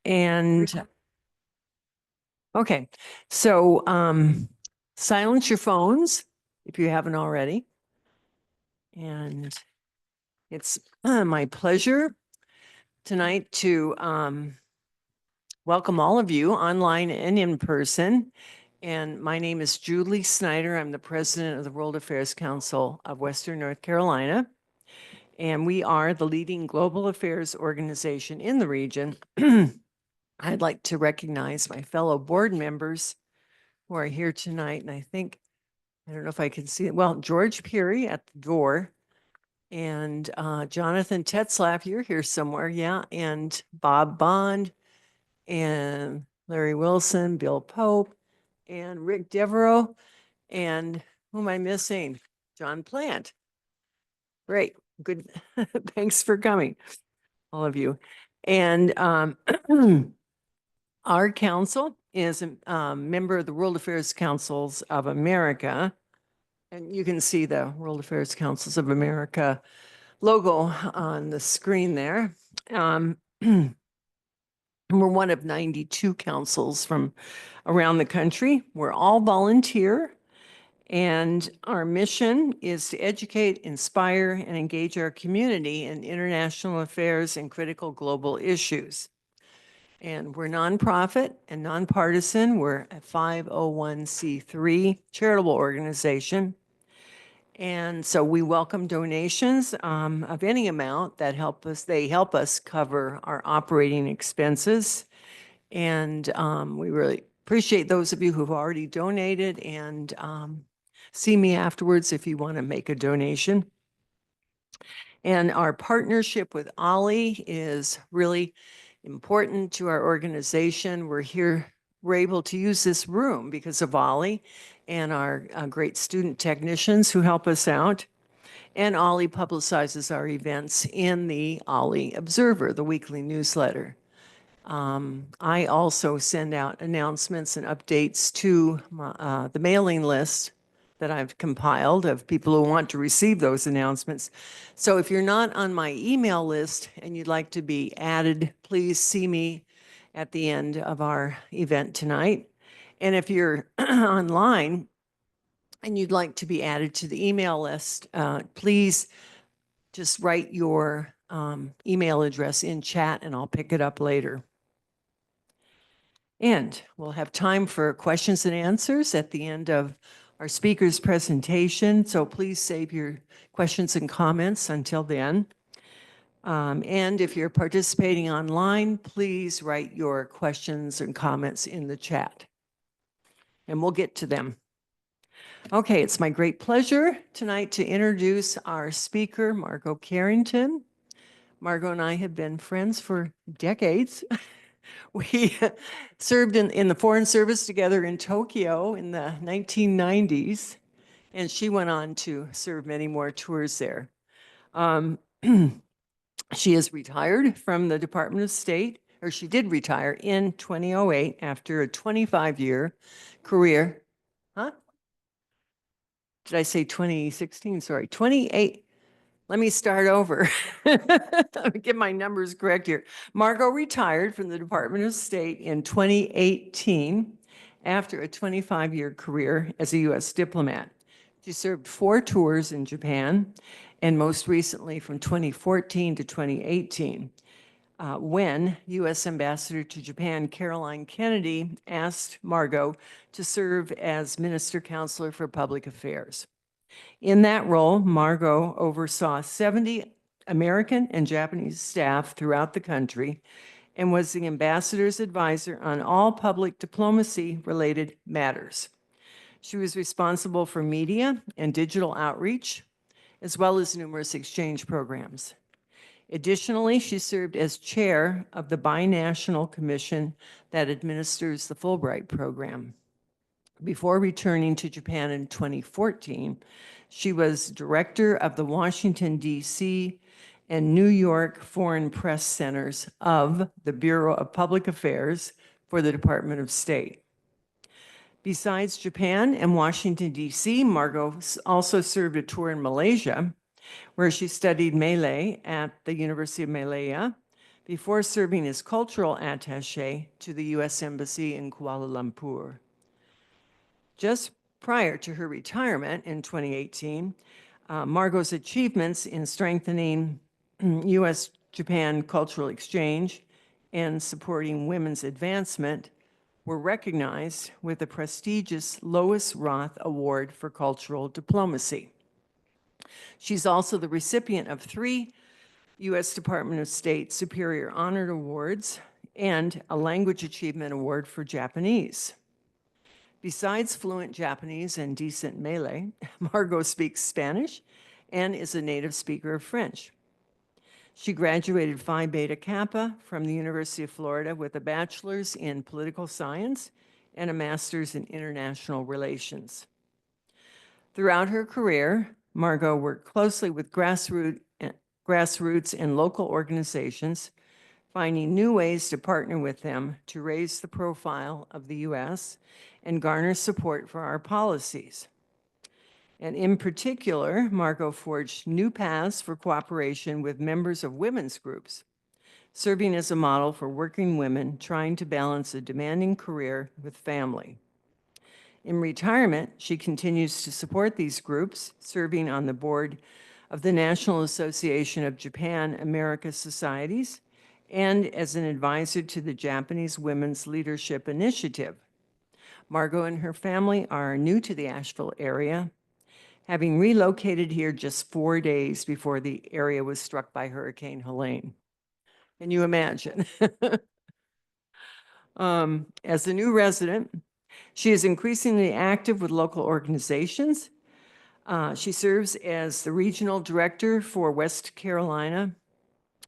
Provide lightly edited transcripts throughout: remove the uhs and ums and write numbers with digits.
And okay, so silence your phones if you haven't already. And it's my pleasure tonight to welcome all of you online and in person. And my name is Julie Snyder. I'm the president of the World Affairs Council of Western North Carolina. And we are the leading global affairs organization in the region. I'd like to recognize my fellow board members who are here tonight. And I don't know if I can see it. Well, George Peary at the door and Jonathan Tetzlaff, you're here somewhere. Yeah. And Bob Bond and Larry Wilson, Bill Pope and Rick Devereaux. And who am I missing? John Plant. Great. Good. Thanks for coming, all of you. And our council is a member of the World Affairs Councils of America. And you can see the World Affairs Councils of America logo on the screen there. We're one of 92 councils from around the country. We're all volunteer. And our mission is to educate, inspire, and engage our community in international affairs and critical global issues. And we're nonprofit and nonpartisan. We're a 501c3 charitable organization. And so we welcome donations of any amount that help us. They help us cover our operating expenses. And we really appreciate those of you who've already donated, and see me afterwards if you want to make a donation. And our partnership with Ollie is really important to our organization. We're able to use this room because of Ollie and our great student technicians who help us out. And Ollie publicizes our events in the Ollie Observer, the weekly newsletter. I also send out announcements and updates to the mailing list that I've compiled of people who want to receive those announcements. So if you're not on my email list and you'd like to be added, please see me at the end of our event tonight. And if you're online and you'd like to be added to the email list, please just write your email address in chat and I'll pick it up later. And we'll have time for questions and answers at the end of our speaker's presentation. So please save your questions and comments until then. And if you're participating online, please write your questions and comments in the chat. And we'll get to them. Okay, it's my great pleasure tonight to introduce our speaker, Margot Carrington. Margot and I have been friends for decades. We served in the Foreign Service together in Tokyo in the 1990s, and she went on to serve many more tours there. She is retired from the Department of State, or she did retire in 2008 after a 25-year career. Huh? Did I say 2016? Sorry, 28. Let me start over. Let me get my numbers correct here. Margot retired from the Department of State in 2018 after a 25-year career as a U.S. diplomat. She served 4 tours in Japan, and most recently from 2014 to 2018, when U.S. Ambassador to Japan Caroline Kennedy asked Margot to serve as Minister Counselor for Public Affairs. In that role, Margot oversaw 70 American and Japanese staff throughout the country and was the ambassador's advisor on all public diplomacy-related matters. She was responsible for media and digital outreach, as well as numerous exchange programs. Additionally, she served as chair of the binational commission that administers the Fulbright program. Before returning to Japan in 2014, she was director of the Washington, D.C. and New York Foreign Press Centers of the Bureau of Public Affairs for the Department of State. Besides Japan and Washington, D.C., Margot also served a tour in Malaysia, where she studied Malay at the University of Malaya before serving as cultural attaché to the U.S. Embassy in Kuala Lumpur. Just prior to her retirement in 2018, Margot's achievements in strengthening U.S.-Japan cultural exchange and supporting women's advancement were recognized with the prestigious Lois Roth Award for Cultural Diplomacy. She's also the recipient of 3 U.S. Department of State Superior Honored Awards and a Language Achievement Award for Japanese. Besides fluent Japanese and decent Malay, Margot speaks Spanish and is a native speaker of French. She graduated Phi Beta Kappa from the University of Florida with a bachelor's in political science and a master's in international relations. Throughout her career, Margot worked closely with grassroots and local organizations, finding new ways to partner with them to raise the profile of the U.S. and garner support for our policies. And in particular, Margot forged new paths for cooperation with members of women's groups, serving as a model for working women trying to balance a demanding career with family. In retirement, she continues to support these groups, serving on the board of the National Association of Japan-America Societies and as an advisor to the Japanese Women's Leadership Initiative. Margot and her family are new to the Asheville area, having relocated here just 4 days before the area was struck by Hurricane Helene. Can you imagine? As a new resident, she is increasingly active with local organizations. She serves as the regional director for West Carolina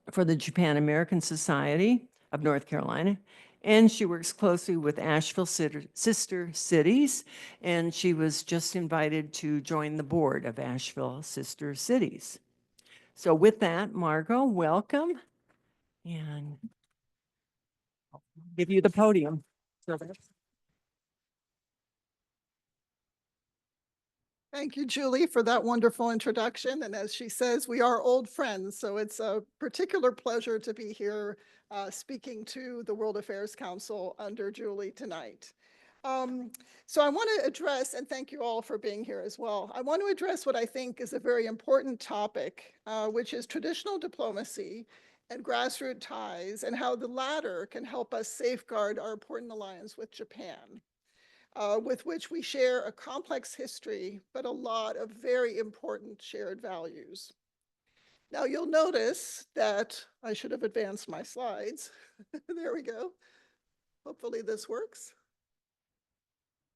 for the Japan-American Society of North Carolina, and she works closely with Asheville Sister Cities, and she was just invited to join the board of Asheville Sister Cities. So with that, Margot, welcome, and I'll give you the podium. So Thank you, Julie, for that wonderful introduction. And as she says, we are old friends, so it's a particular pleasure to be here speaking to the World Affairs Council under Julie tonight. So I want to address, and thank you all for being here as well, I want to address what I think is a very important topic, which is traditional diplomacy and grassroots ties, and how the latter can help us safeguard our important alliance with Japan. With which we share a complex history, but a lot of very important shared values. Now you'll notice that I should have advanced my slides. There we go. Hopefully this works.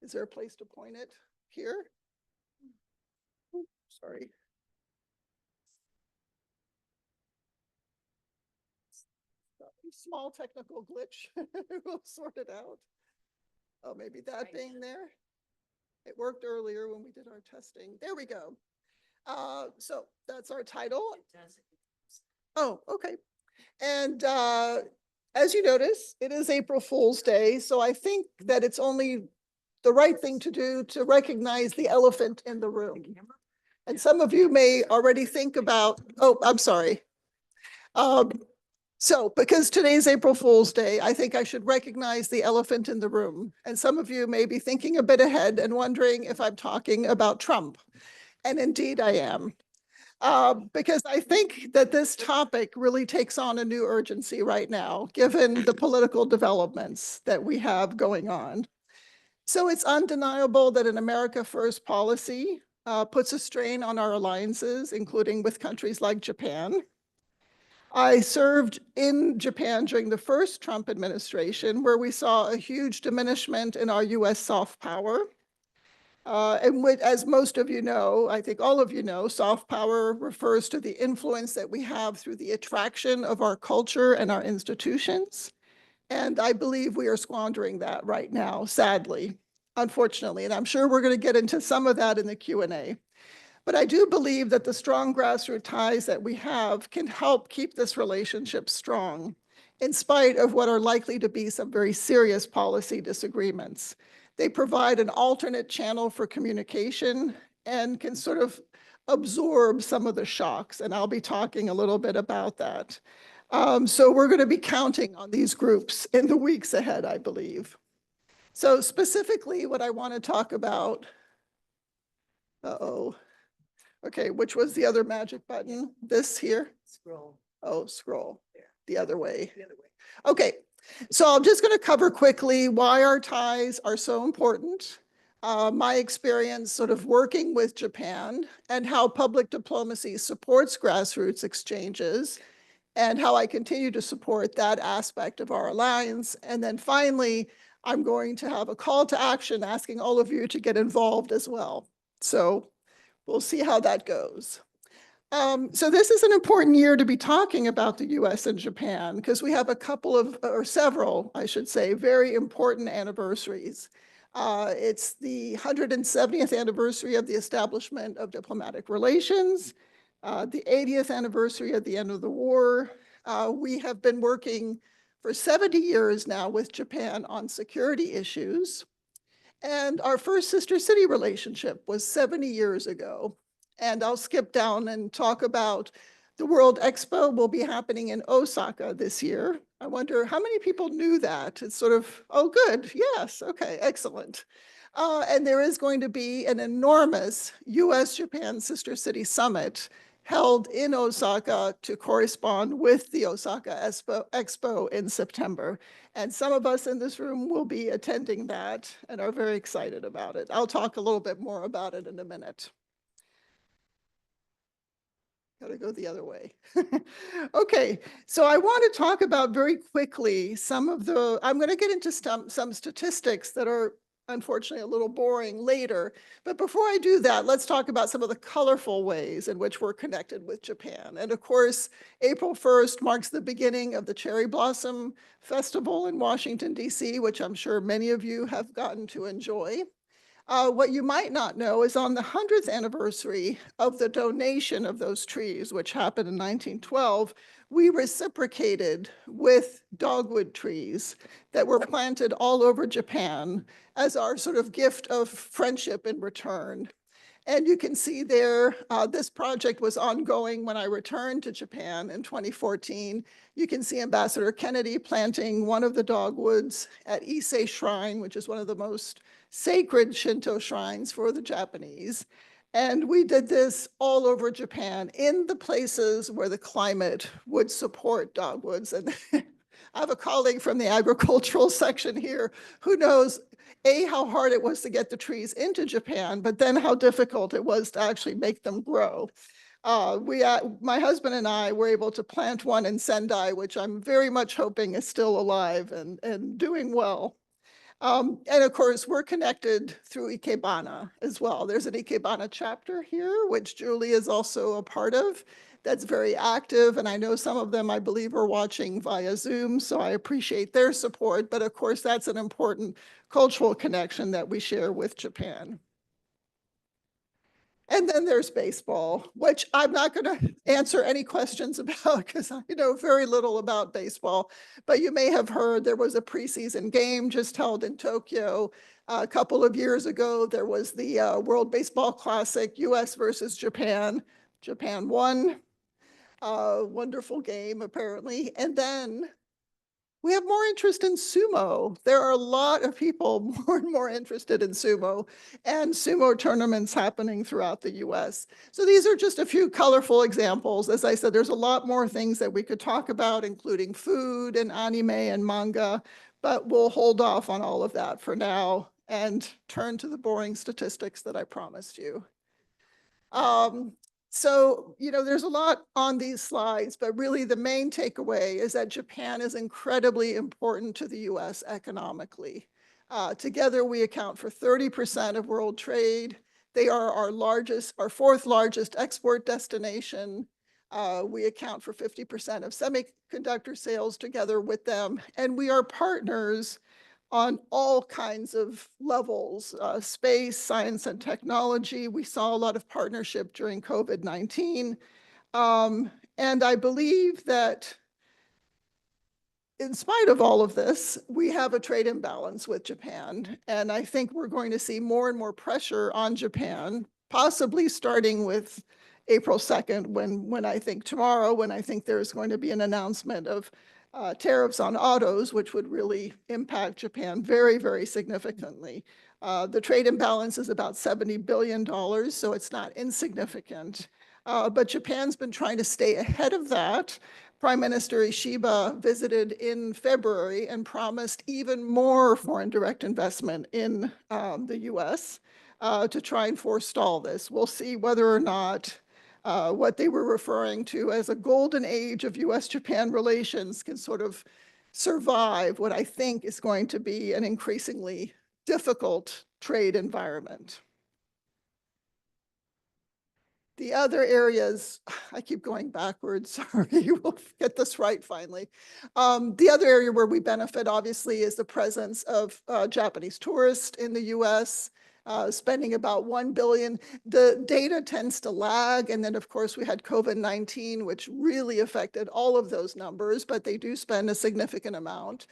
Is there a place to point it here? Oops, sorry. Small technical glitch. We'll sort it out. Oh, maybe that right. Being there. It worked earlier when we did our testing. There we go. So that's our title. Oh, okay. And as you notice, it is April Fool's Day. So I think that it's only the right thing to do to recognize the elephant in the room. And some of you may already think about, oh, I'm sorry. So because today's April Fool's Day, I think I should recognize the elephant in the room. And some of you may be thinking a bit ahead and wondering if I'm talking about Trump. And indeed I am. Because I think that this topic really takes on a new urgency right now, given the political developments that we have going on. So it's undeniable that an America First policy puts a strain on our alliances, including with countries like Japan. I served in Japan during the first Trump administration, where we saw a huge diminishment in our US soft power. And as most of you know, I think all of you know, soft power refers to the influence that we have through the attraction of our culture and our institutions. And I believe we are squandering that right now, sadly, unfortunately. And I'm sure we're going to get into some of that in the Q&A. But I do believe that the strong grassroots ties that we have can help keep this relationship strong, in spite of what are likely to be some very serious policy disagreements. They provide an alternate channel for communication and can sort of absorb some of the shocks, and I'll be talking a little bit about that. So we're going to be counting on these groups in the weeks ahead, I believe. So specifically what I want to talk about, okay, which was the other magic button? This here? Scroll. Oh, scroll There. the other way. The other way. Okay, so I'm just going to cover quickly why our ties are so important, my experience sort of working with Japan, and how public diplomacy supports grassroots exchanges, and how I continue to support that aspect of our alliance. And then finally, I'm going to have a call to action asking all of you to get involved as well. So we'll see how that goes. So this is an important year to be talking about the US and Japan because we have a couple of, or several, I should say, very important anniversaries. It's the 170th anniversary of the establishment of diplomatic relations, the 80th anniversary of the end of the war. We have been working for 70 years now with Japan on security issues. And our first sister city relationship was 70 years ago. And I'll skip down and talk about the World Expo will be happening in Osaka this year. I wonder how many people knew that? It's sort of, oh, good. Yes. Okay. Excellent. And there is going to be an enormous US-Japan Sister City Summit held in Osaka to correspond with the Osaka Expo in September. And some of us in this room will be attending that and are very excited about it. I'll talk a little bit more about it in a minute. Got to go the other way. Okay, so I want to talk about very quickly some of the, I'm going to get into some statistics that are unfortunately a little boring later. But before I do that, let's talk about some of the colorful ways in which we're connected with Japan. And of course, April 1st marks the beginning of the Cherry Blossom Festival in Washington, D.C., which I'm sure many of you have gotten to enjoy. What you might not know is on the 100th anniversary of the donation of those trees, which happened in 1912, we reciprocated with dogwood trees that were planted all over Japan as our sort of gift of friendship in return. And you can see there, this project was ongoing when I returned to Japan in 2014. You can see Ambassador Kennedy planting one of the dogwoods at Ise Shrine, which is one of the most sacred Shinto shrines for the Japanese. And we did this all over Japan in the places where the climate would support dogwoods. And I have a colleague from the agricultural section here who knows how hard it was to get the trees into Japan, but then how difficult it was to actually make them grow. My husband and I were able to plant one in Sendai, which I'm very much hoping is still alive and doing well. And of course, we're connected through Ikebana as well. There's an Ikebana chapter here, which Julie is also a part of. That's very active. And I know some of them, I believe, are watching via Zoom. So I appreciate their support. But of course, that's an important cultural connection that we share with Japan. And then there's baseball, which I'm not going to answer any questions about because I know very little about baseball. But you may have heard there was a preseason game just held in Tokyo a couple of years ago. There was the World Baseball Classic, US versus Japan. Japan won. Wonderful game, apparently. And then we have more interest in sumo. There are a lot of people more and more interested in sumo and sumo tournaments happening throughout the US. So these are just a few colorful examples. As I said, there's a lot more things that we could talk about, including food and anime and manga, but we'll hold off on all of that for now and turn to the boring statistics that I promised you. So, there's a lot on these slides, but really the main takeaway is that Japan is incredibly important to the US economically. Together, we account for 30% of world trade. They are our fourth largest export destination. We account for 50% of semiconductor sales together with them, and we are partners on all kinds of levels, space, science, and technology. We saw a lot of partnership during COVID-19. And I believe that in spite of all of this, we have a trade imbalance with Japan. And I think we're going to see more and more pressure on Japan, possibly starting with April 2nd, when I think tomorrow, when I think there's going to be an announcement of tariffs on autos, which would really impact Japan very, very significantly. The trade imbalance is about $70 billion, so it's not insignificant. But Japan's been trying to stay ahead of that. Prime Minister Ishiba visited in February and promised even more foreign direct investment in the US to try and forestall this. We'll see whether or not what they were referring to as a golden age of US-Japan relations can sort of survive what I think is going to be an increasingly difficult trade environment. The other areas, I keep going backwards, sorry, we'll get this right finally. The other area where we benefit, obviously, is the presence of Japanese tourists in the US, spending about $1 billion. The data tends to lag, and then, of course, we had COVID-19, which really affected all of those numbers, but they do spend a significant amount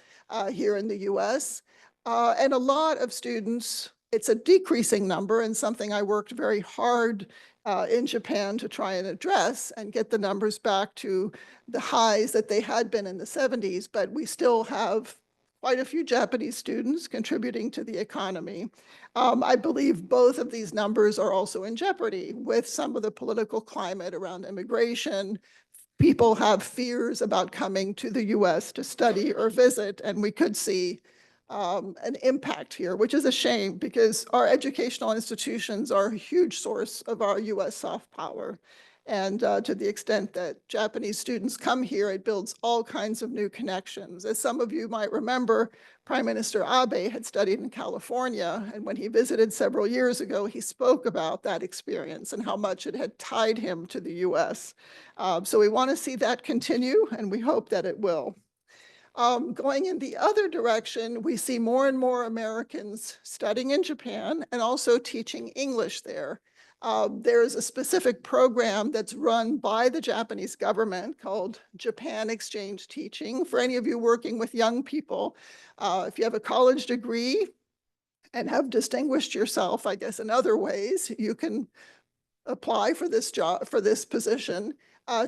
here in the US. And a lot of students, it's a decreasing number, and something I worked very hard in Japan to try and address and get the numbers back to the highs that they had been in the 70s, but we still have quite a few Japanese students contributing to the economy. I believe both of these numbers are also in jeopardy with some of the political climate around immigration. People have fears about coming to the US to study or visit, and we could see an impact here, which is a shame because our educational institutions are a huge source of our US soft power. And to the extent that Japanese students come here, it builds all kinds of new connections. As some of you might remember, Prime Minister Abe had studied in California, and when he visited several years ago, he spoke about that experience and how much it had tied him to the US. So we want to see that continue, and we hope that it will. Going in the other direction, we see more and more Americans studying in Japan and also teaching English there. There's a specific program that's run by the Japanese government called Japan Exchange Teaching. For any of you working with young people, if you have a college degree and have distinguished yourself, I guess, in other ways, you can apply for this job, for this position,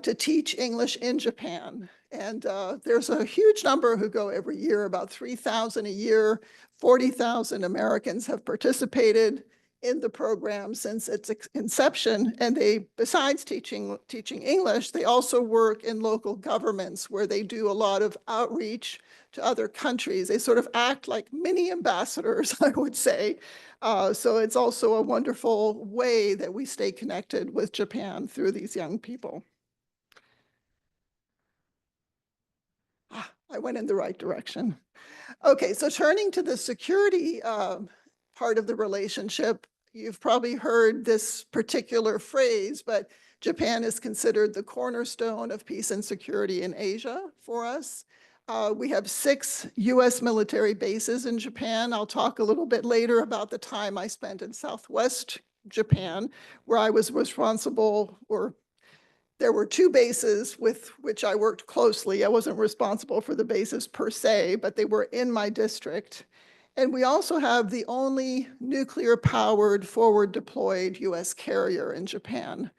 to teach English in Japan. And there's a huge number who go every year, about 3,000 a year. 40,000 Americans have participated in the program since its inception. And they, besides teaching English, they also work in local governments where they do a lot of outreach to other countries. They sort of act like mini ambassadors, I would say. So it's also a wonderful way that we stay connected with Japan through these young people. I went in the right direction. Okay, so turning to the security part of the relationship, you've probably heard this particular phrase, but Japan is considered the cornerstone of peace and security in Asia for us. We have 6 US military bases in Japan. I'll talk a little bit later about the time I spent in Southwest Japan, where I was responsible, or there were 2 bases with which I worked closely. I wasn't responsible for the bases per se, but they were in my district. And we also have the only nuclear-powered forward-deployed US carrier in Japan,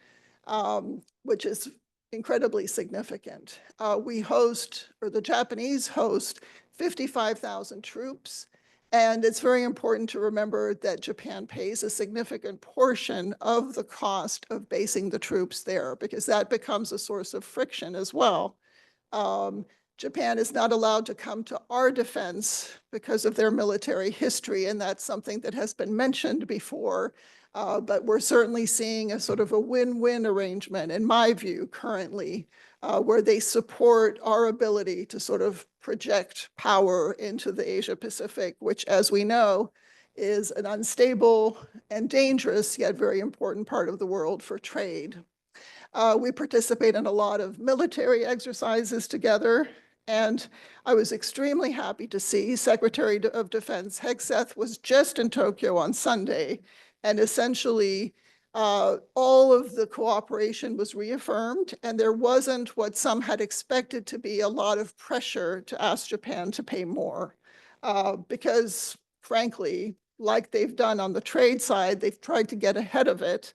which is incredibly significant. We host, or the Japanese host, 55,000 troops. And it's very important to remember that Japan pays a significant portion of the cost of basing the troops there, because that becomes a source of friction as well. Japan is not allowed to come to our defense because of their military history, and that's something that has been mentioned before. But we're certainly seeing a sort of a win-win arrangement, in my view, currently, where they support our ability to sort of project power into the Asia-Pacific, which, as we know, is an unstable and dangerous, yet very important part of the world for trade. We participate in a lot of military exercises together, and I was extremely happy to see Secretary of Defense Hegseth was just in Tokyo on Sunday, and essentially all of the cooperation was reaffirmed, and there wasn't what some had expected to be a lot of pressure to ask Japan to pay more, because frankly, like they've done on the trade side, they've tried to get ahead of it.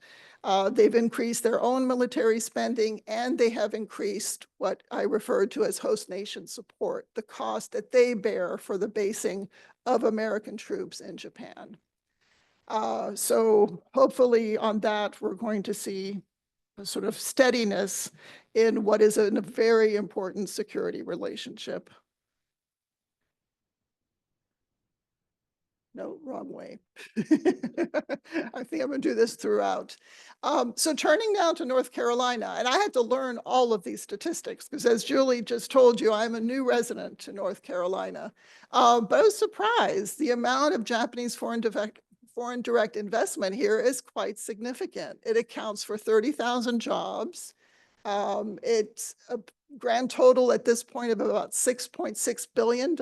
They've increased their own military spending, and they have increased what I referred to as host nation support, the cost that they bear for the basing of American troops in Japan. So hopefully on that, we're going to see a sort of steadiness in what is a very important security relationship. No, wrong way. I think I'm going to do this throughout. So turning now to North Carolina, and I had to learn all of these statistics because, as Julie just told you, I'm a new resident to North Carolina. But I was surprised. The amount of Japanese foreign direct investment here is quite significant. It accounts for 30,000 jobs. It's a grand total at this point of about $6.6 billion.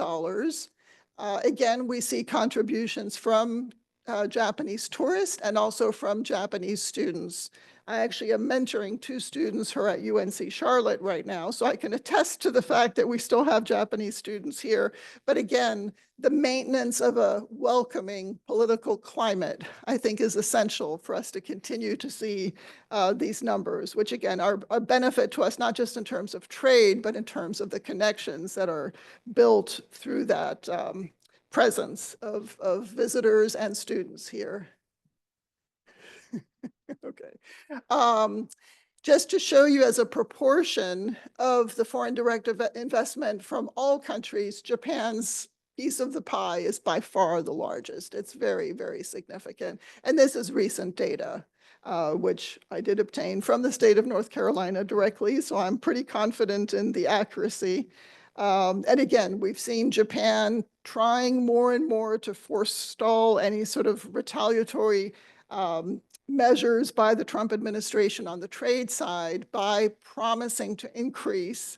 Again, we see contributions from Japanese tourists and also from Japanese students. I actually am mentoring 2 students who are at UNC Charlotte right now, so I can attest to the fact that we still have Japanese students here. But again, the maintenance of a welcoming political climate, I think, is essential for us to continue to see these numbers, which again are a benefit to us, not just in terms of trade, but in terms of the connections that are built through that presence of visitors and students here. Okay. Just to show you as a proportion of the foreign direct investment from all countries, Japan's piece of the pie is by far the largest. It's very, very significant. And this is recent data, which I did obtain from the state of North Carolina directly, so I'm pretty confident in the accuracy. And again, we've seen Japan trying more and more to forestall any sort of retaliatory measures by the Trump administration on the trade side by promising to increase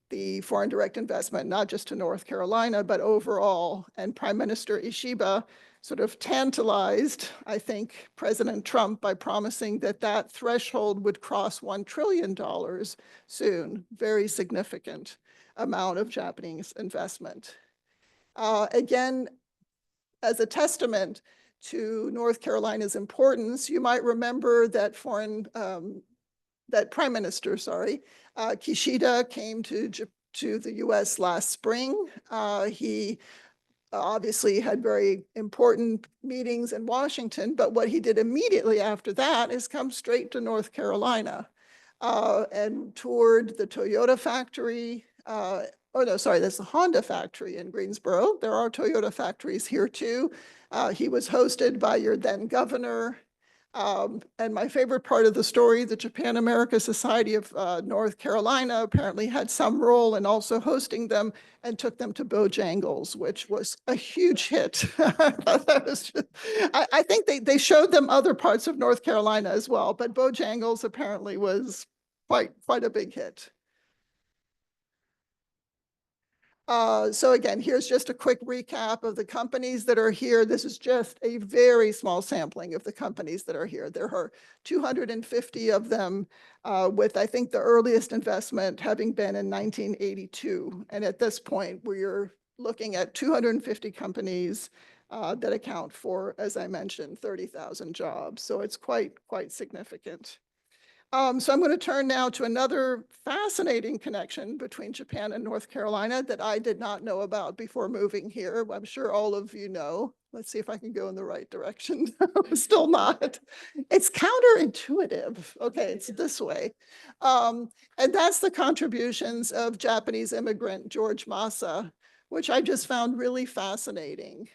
the foreign direct investment, not just to North Carolina, but overall. And Prime Minister Ishiba sort of tantalized, I think, President Trump by promising that that threshold would cross $1 trillion soon. Very significant amount of Japanese investment. Again, as a testament to North Carolina's importance, you might remember that Prime Minister, Kishida came to the US last spring. He obviously had very important meetings in Washington, but what he did immediately after that is come straight to North Carolina and toured the Toyota factory. That's the Honda factory in Greensboro. There are Toyota factories here too. He was hosted by your then governor. And my favorite part of the story, the Japan America Society of North Carolina apparently had some role in also hosting them and took them to Bojangles, which was a huge hit. I think they showed them other parts of North Carolina as well, but Bojangles apparently was quite a big hit. So again, here's just a quick recap of the companies that are here. This is just a very small sampling of the companies that are here. There are 250 of them, with I think the earliest investment having been in 1982. And at this point, we're looking at 250 companies that account for, as I mentioned, 30,000 jobs. So it's quite significant. So I'm going to turn now to another fascinating connection between Japan and North Carolina that I did not know about before moving here. I'm sure all of you know. Let's see if I can go in the right direction. Still not. It's counterintuitive. Okay, it's this way. And that's the contributions of Japanese immigrant George Masa, which I just found really fascinating.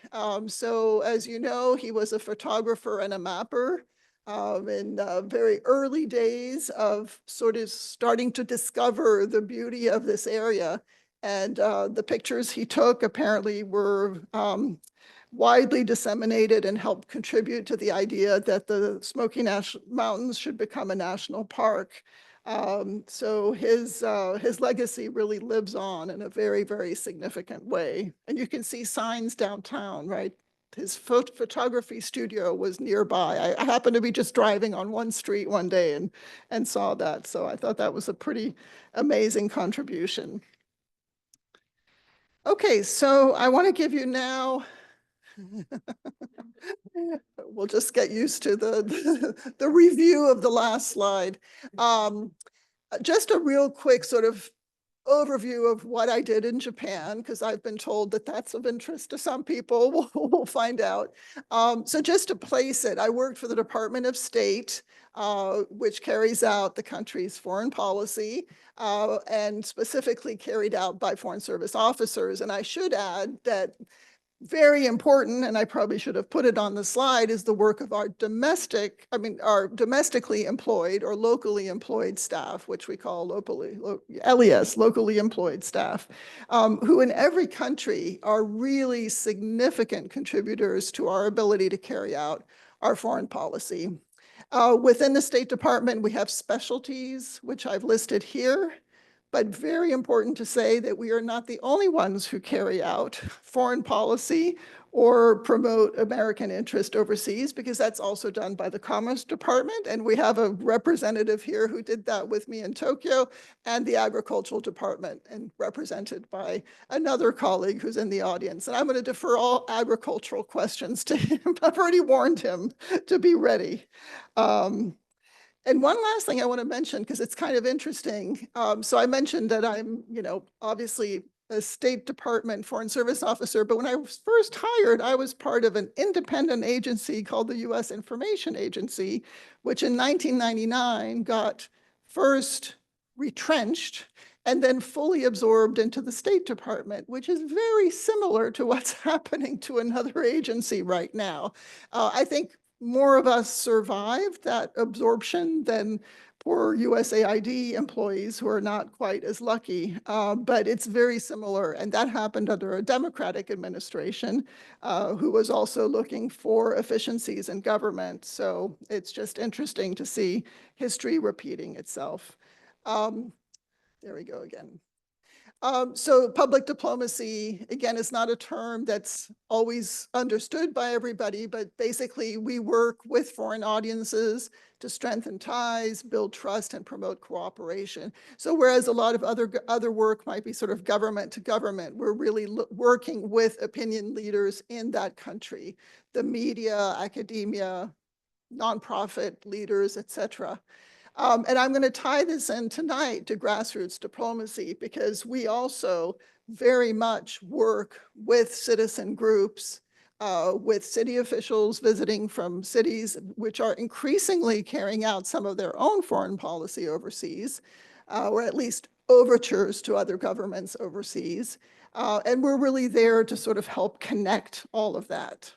So as you know, he was a photographer and a mapper. In very early days of sort of starting to discover the beauty of this area. And the pictures he took apparently were widely disseminated and helped contribute to the idea that the Smoky Mountains should become a national park. So his legacy really lives on in a very significant way. And you can see signs downtown, right? His photography studio was nearby. I happened to be just driving on one street one day and saw that. So I thought that was a pretty amazing contribution. Okay, so I want to give you now We'll just get used to the review of the last slide. Just a real quick sort of overview of what I did in Japan, because I've been told that that's of interest to some people. We'll find out. So just to place it, I worked for the Department of State, which carries out the country's foreign policy, and specifically carried out by Foreign Service officers. And I should add that very important, and I probably should have put it on the slide, is the work of our our domestically employed or locally employed staff, which we call LES, locally employed staff, who in every country are really significant contributors to our ability to carry out our foreign policy. Within the State Department, we have specialties, which I've listed here. But very important to say that we are not the only ones who carry out foreign policy or promote American interest overseas, because that's also done by the Commerce Department. And we have a representative here who did that with me in Tokyo, and the Agricultural Department, and represented by another colleague who's in the audience. And I'm going to defer all agricultural questions to him. I've already warned him to be ready. And one last thing I want to mention, because it's kind of interesting. So I mentioned that I'm, obviously a State Department Foreign Service officer, but when I was first hired, I was part of an independent agency called the U.S. Information Agency, which in 1999 got first retrenched and then fully absorbed into the State Department, which is very similar to what's happening to another agency right now. I think more of us survived that absorption than poor USAID employees who are not quite as lucky, but it's very similar. And that happened under a Democratic administration who was also looking for efficiencies in government. So it's just interesting to see history repeating itself. There we go again. So public diplomacy, again, is not a term that's always understood by everybody, but basically we work with foreign audiences to strengthen ties, build trust, and promote cooperation. So whereas a lot of other work might be sort of government to government, we're really working with opinion leaders in that country, the media, academia, nonprofit leaders, et cetera. And I'm going to tie this in tonight to grassroots diplomacy, because we also very much work with citizen groups, with city officials visiting from cities which are increasingly carrying out some of their own foreign policy overseas, or at least overtures to other governments overseas. And we're really there to sort of help connect all of that.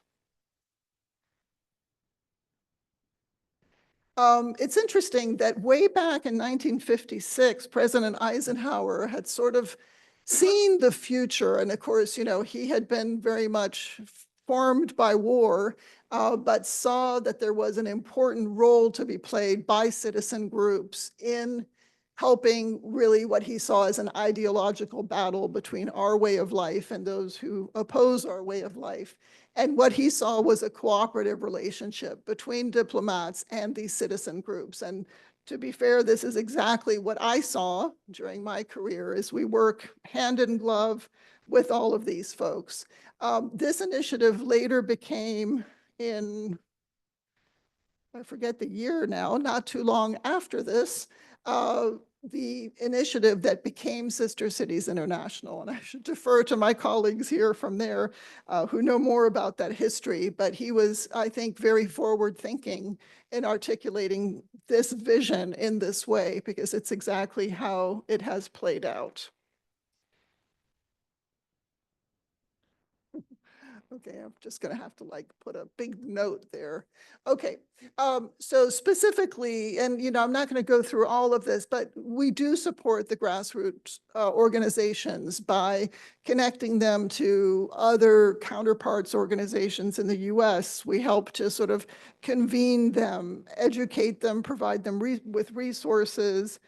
It's interesting that way back in 1956, President Eisenhower had sort of seen the future. And of course, he had been very much formed by war, but saw that there was an important role to be played by citizen groups in helping really what he saw as an ideological battle between our way of life and those who oppose our way of life. And what he saw was a cooperative relationship between diplomats and these citizen groups. And to be fair, this is exactly what I saw during my career, as we work hand in glove with all of these folks. This initiative later became, I forget the year now, not too long after this, the initiative that became Sister Cities International. And I should defer to my colleagues here from there who know more about that history. But he was, I think, very forward thinking in articulating this vision in this way, because it's exactly how it has played out. Okay, I'm just going to have to put a big note there. Okay, so specifically, and I'm not going to go through all of this, but we do support the grassroots organizations by connecting them to other counterparts organizations in the US. We help to sort of convene them, educate them, provide them with resources.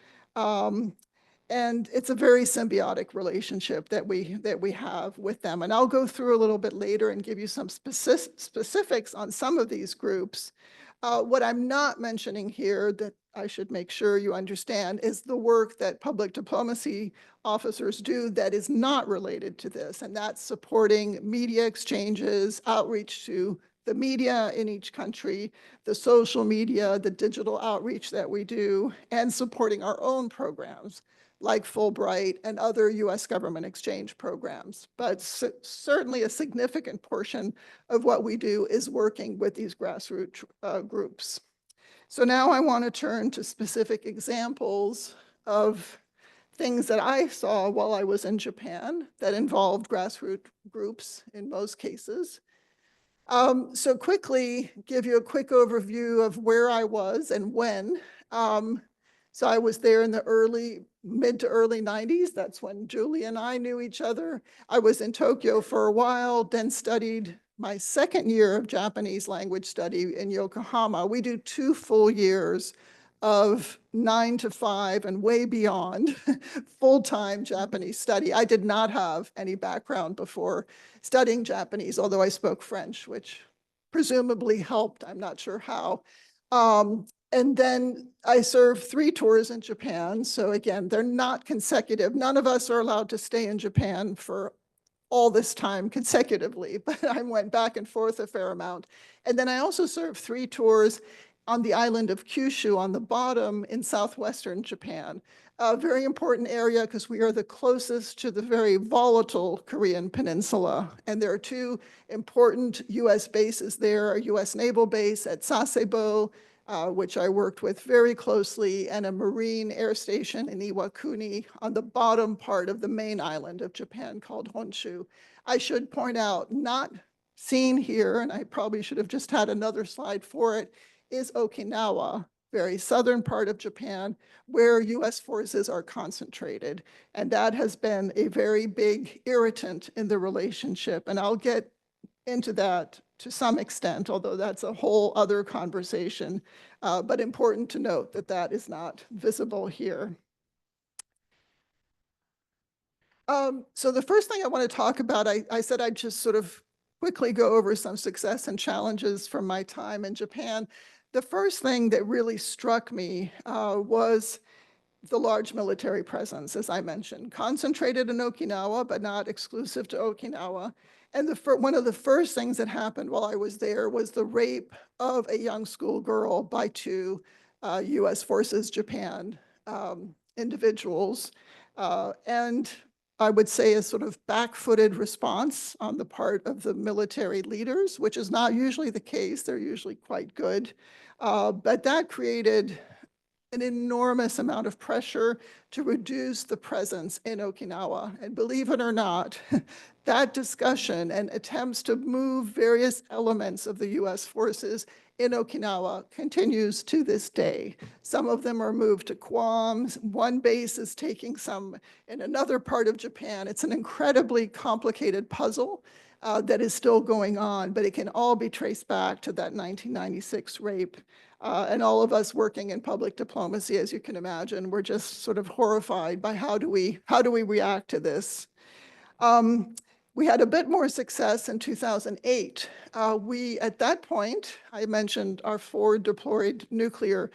And it's a very symbiotic relationship that we have with them. And I'll go through a little bit later and give you some specifics on some of these groups. What I'm not mentioning here that I should make sure you understand is the work that public diplomacy officers do that is not related to this, and that's supporting media exchanges, outreach to the media in each country, the social media, the digital outreach that we do, and supporting our own programs like Fulbright and other US government exchange programs. But certainly a significant portion of what we do is working with these grassroots groups. So now I want to turn to specific examples of things that I saw while I was in Japan that involved grassroots groups in most cases. So quickly give you a quick overview of where I was and when. So I was there in the mid to early 90s. That's when Julie and I knew each other. I was in Tokyo for a while, then studied my second year of Japanese language study in Yokohama. We do 2 full years of 9 to 5 and way beyond full-time Japanese study. I did not have any background before studying Japanese, although I spoke French, which presumably helped. I'm not sure how. And then I served 3 tours in Japan. So again, they're not consecutive. None of us are allowed to stay in Japan for all this time consecutively, but I went back and forth a fair amount. And then I also served 3 tours on the island of Kyushu on the bottom in southwestern Japan. A very important area because we are the closest to the very volatile Korean peninsula. And there are 2 important US bases there, a US naval base at Sasebo, which I worked with very closely, and a Marine air station in Iwakuni on the bottom part of the main island of Japan called Honshu. I should point out, not seen here, and I probably should have just had another slide for it, is Okinawa, very southern part of Japan, where US forces are concentrated. And that has been a very big irritant in the relationship. And I'll get into that to some extent, although that's a whole other conversation, but important to note that that is not visible here. So the first thing I want to talk about, I said I'd just sort of quickly go over some success and challenges from my time in Japan. The first thing that really struck me was the large military presence, as I mentioned, concentrated in Okinawa, but not exclusive to Okinawa. And one of the first things that happened while I was there was the rape of a young schoolgirl by 2 US Forces Japan individuals. And I would say a sort of back-footed response on the part of the military leaders, which is not usually the case. They're usually quite good. But that created an enormous amount of pressure to reduce the presence in Okinawa. And believe it or not, that discussion and attempts to move various elements of the US forces in Okinawa continues to this day. Some of them are moved to Guam. One base is taking some in another part of Japan. It's an incredibly complicated puzzle that is still going on, but it can all be traced back to that 1996 rape. And all of us working in public diplomacy, as you can imagine, we're just sort of horrified by how do we react to this. We had a bit more success in 2008. At that point, I mentioned our forward deployed nuclear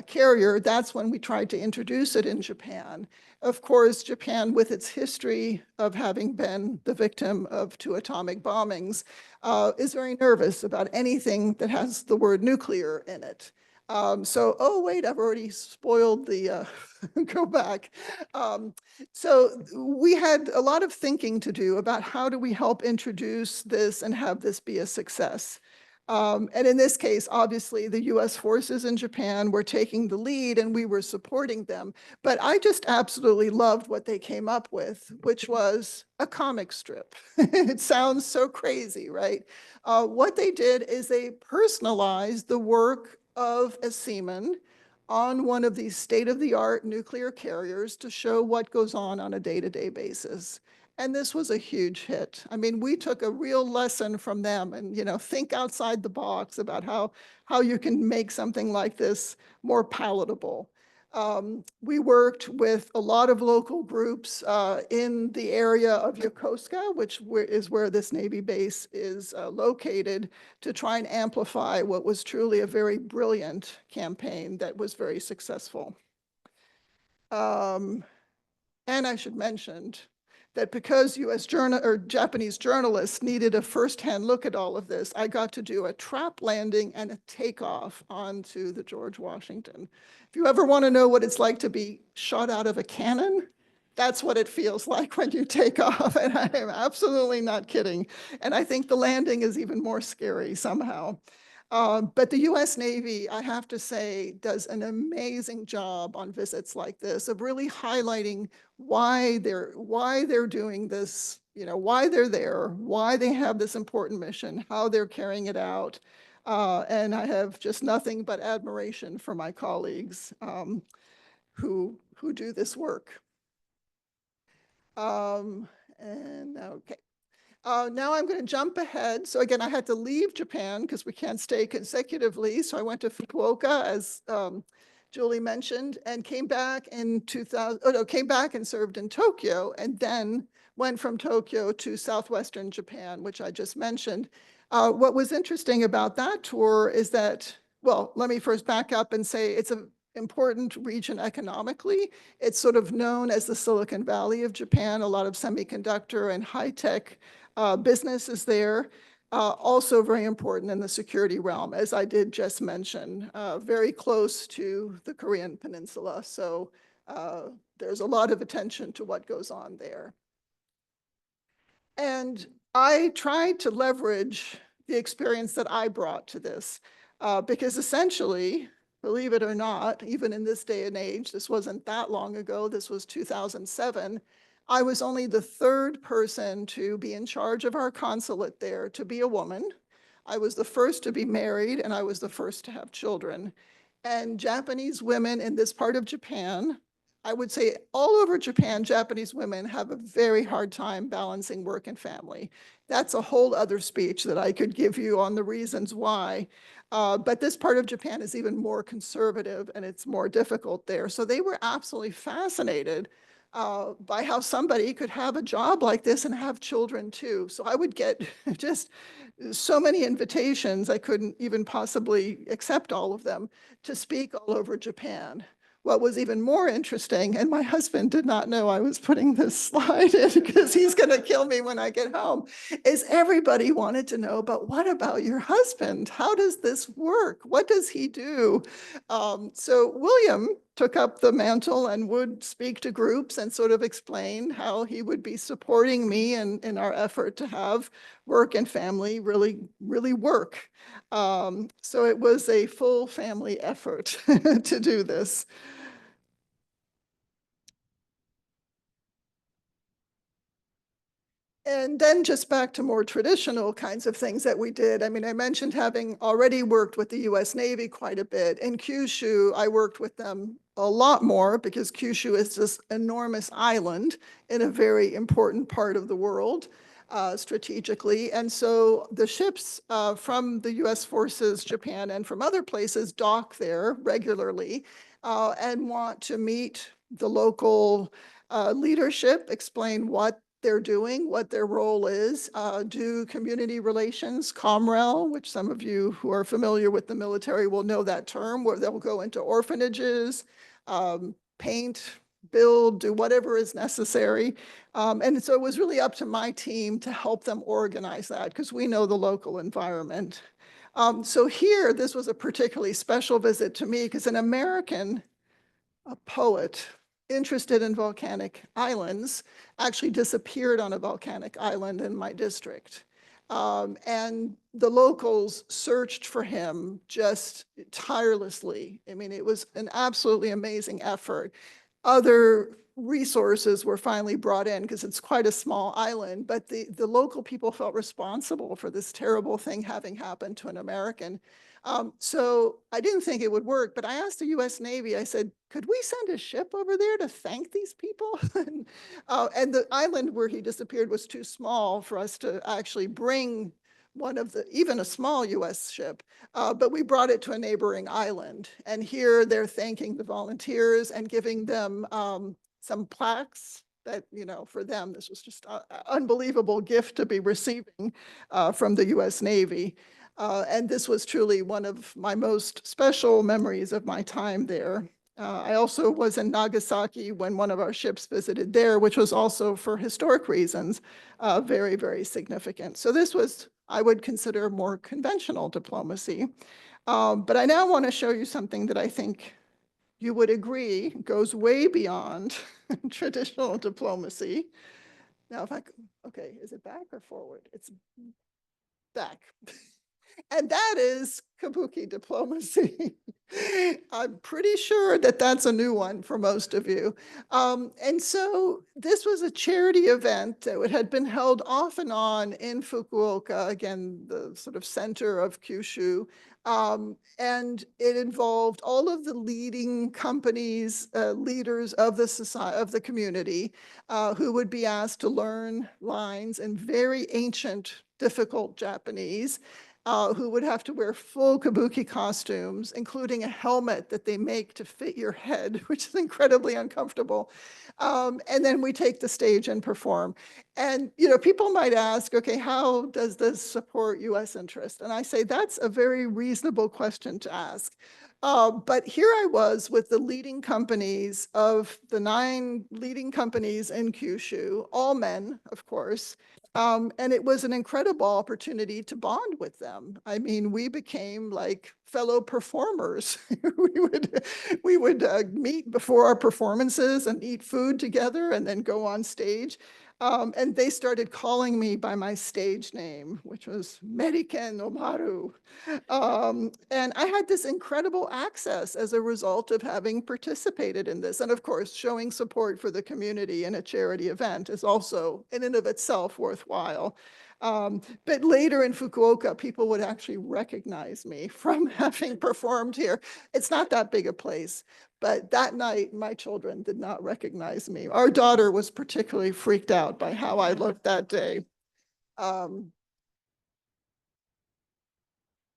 carrier. That's when we tried to introduce it in Japan. Of course, Japan, with its history of having been the victim of 2 atomic bombings, is very nervous about anything that has the word nuclear in it. Oh wait, I've already spoiled the, go back. So we had a lot of thinking to do about how do we help introduce this and have this be a success. And in this case, obviously, the US forces in Japan were taking the lead and we were supporting them. But I just absolutely loved what they came up with, which was a comic strip. It sounds so crazy, right? What they did is they personalized the work of a seaman on one of these state-of-the-art nuclear carriers to show what goes on a day-to-day basis. And this was a huge hit. I mean, we took a real lesson from them and, think outside the box about how you can make something like this more palatable. We worked with a lot of local groups in the area of Yokosuka, which is where this Navy base is located, to try and amplify what was truly a very brilliant campaign that was very successful. And I should mention that because Japanese journalists needed a firsthand look at all of this, I got to do a trap landing and a takeoff onto the George Washington. If you ever want to know what it's like to be shot out of a cannon, that's what it feels like when you take off. And I am absolutely not kidding. And I think the landing is even more scary somehow. But the US Navy, I have to say, does an amazing job on visits like this of really highlighting why they're doing this, why they're there, why they have this important mission, how they're carrying it out. And I have just nothing but admiration for my colleagues who do this work. And okay. Now I'm going to jump ahead. So again, I had to leave Japan because we can't stay consecutively. So I went to Fukuoka, as Julie mentioned, and came back in 2000. Oh no, came back and served in Tokyo, and then went from Tokyo to southwestern Japan, which I just mentioned. What was interesting about that tour is that, well, let me first back up and say it's an important region economically. It's sort of known as the Silicon Valley of Japan. A lot of semiconductor and high-tech business is there. Also very important in the security realm, as I did just mention, very close to the Korean Peninsula. So there's a lot of attention to what goes on there. And I tried to leverage the experience that I brought to this because essentially, believe it or not, even in this day and age, this wasn't that long ago, this was 2007, I was only the third person to be in charge of our consulate there to be a woman. I was the first to be married, and I was the first to have children. And Japanese women in this part of Japan, I would say all over Japan, Japanese women have a very hard time balancing work and family. That's a whole other speech that I could give you on the reasons why. But this part of Japan is even more conservative and it's more difficult there. So they were absolutely fascinated by how somebody could have a job like this and have children too. So I would get just so many invitations, I couldn't even possibly accept all of them, to speak all over Japan. What was even more interesting, and my husband did not know I was putting this slide in because he's going to kill me when I get home, is everybody wanted to know, but what about your husband? How does this work? What does he do? So William took up the mantle and would speak to groups and sort of explain how he would be supporting me in our effort to have work and family really work. So it was a full family effort to do this. And then just back to more traditional kinds of things that we did. I mean, I mentioned having already worked with the US Navy quite a bit. In Kyushu, I worked with them a lot more because Kyushu is this enormous island in a very important part of the world strategically. And so the ships from the US forces, Japan, and from other places dock there regularly and want to meet the local leadership, explain what they're doing, what their role is, do community relations, COMREL, which some of you who are familiar with the military will know that term, where they'll go into orphanages, paint, build, do whatever is necessary. And so it was really up to my team to help them organize that because we know the local environment. So here, this was a particularly special visit to me because an American, a poet, interested in volcanic islands, actually disappeared on a volcanic island in my district. And the locals searched for him just tirelessly. I mean, it was an absolutely amazing effort. Other resources were finally brought in because it's quite a small island, but the local people felt responsible for this terrible thing having happened to an American. So I didn't think it would work, but I asked the US Navy, I said, could we send a ship over there to thank these people? And the island where he disappeared was too small for us to actually bring even a small US ship, but we brought it to a neighboring island. And here they're thanking the volunteers and giving them some plaques that, for them, this was just an unbelievable gift to be receiving from the US Navy. And this was truly one of my most special memories of my time there. I also was in Nagasaki when one of our ships visited there, which was also for historic reasons, very, very significant. So this was, I would consider, more conventional diplomacy. But I now want to show you something that I think you would agree goes way beyond traditional diplomacy. Now, okay, is it back or forward? It's back. And that is kabuki diplomacy. I'm pretty sure that that's a new one for most of you. And so this was a charity event that had been held off and on in Fukuoka, again, the sort of center of Kyushu. And it involved all of the leading companies, leaders of the society, of the community, who would be asked to learn lines in very ancient, difficult Japanese, who would have to wear full kabuki costumes, including a helmet that they make to fit your head, which is incredibly uncomfortable. And then we take the stage and perform. And, people might ask, okay, how does this support US interest? And I say, that's a very reasonable question to ask. But here I was with the leading companies of the 9 leading companies in Kyushu, all men, of course. And it was an incredible opportunity to bond with them. I mean, we became like fellow performers. we would meet before our performances and eat food together and then go on stage. And they started calling me by my stage name, which was Meriken Omaru. And I had this incredible access as a result of having participated in this. And of course, showing support for the community in a charity event is also in and of itself worthwhile. But later in Fukuoka, people would actually recognize me from having performed here. It's not that big a place, but that night, my children did not recognize me. Our daughter was particularly freaked out by how I looked that day.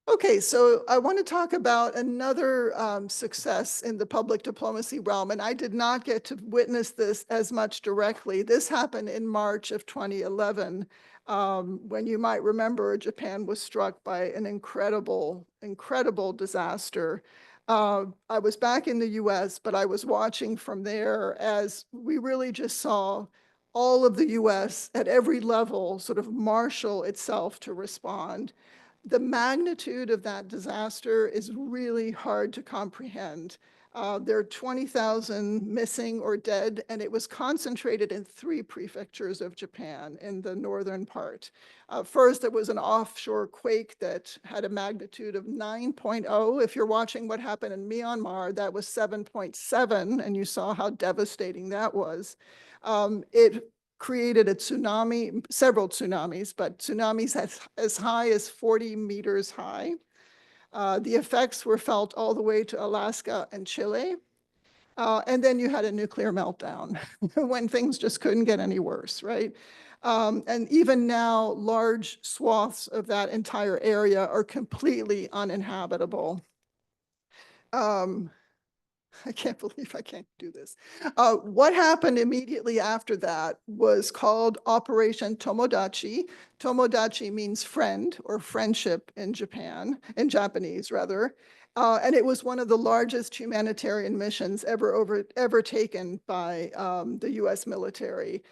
Okay, so I want to talk about another success in the public diplomacy realm, and I did not get to witness this as much directly. This happened in March of 2011, when you might remember Japan was struck by an incredible, incredible disaster. I was back in the US, but I was watching from there as we really just saw all of the US at every level sort of marshal itself to respond. The magnitude of that disaster is really hard to comprehend. There are 20,000 missing or dead, and it was concentrated in 3 prefectures of Japan in the northern part. First, there was an offshore quake that had a magnitude of 9.0. If you're watching what happened in Myanmar, that was 7.7, and you saw how devastating that was. It created a tsunami, several tsunamis, but tsunamis as high as 40 meters high. The effects were felt all the way to Alaska and Chile. And then you had a nuclear meltdown when things just couldn't get any worse, right? And even now, large swaths of that entire area are completely uninhabitable. I can't believe I can't do this. What happened immediately after that was called Operation Tomodachi. Tomodachi means friend or friendship in Japanese rather. And it was one of the largest humanitarian missions ever taken by the US military.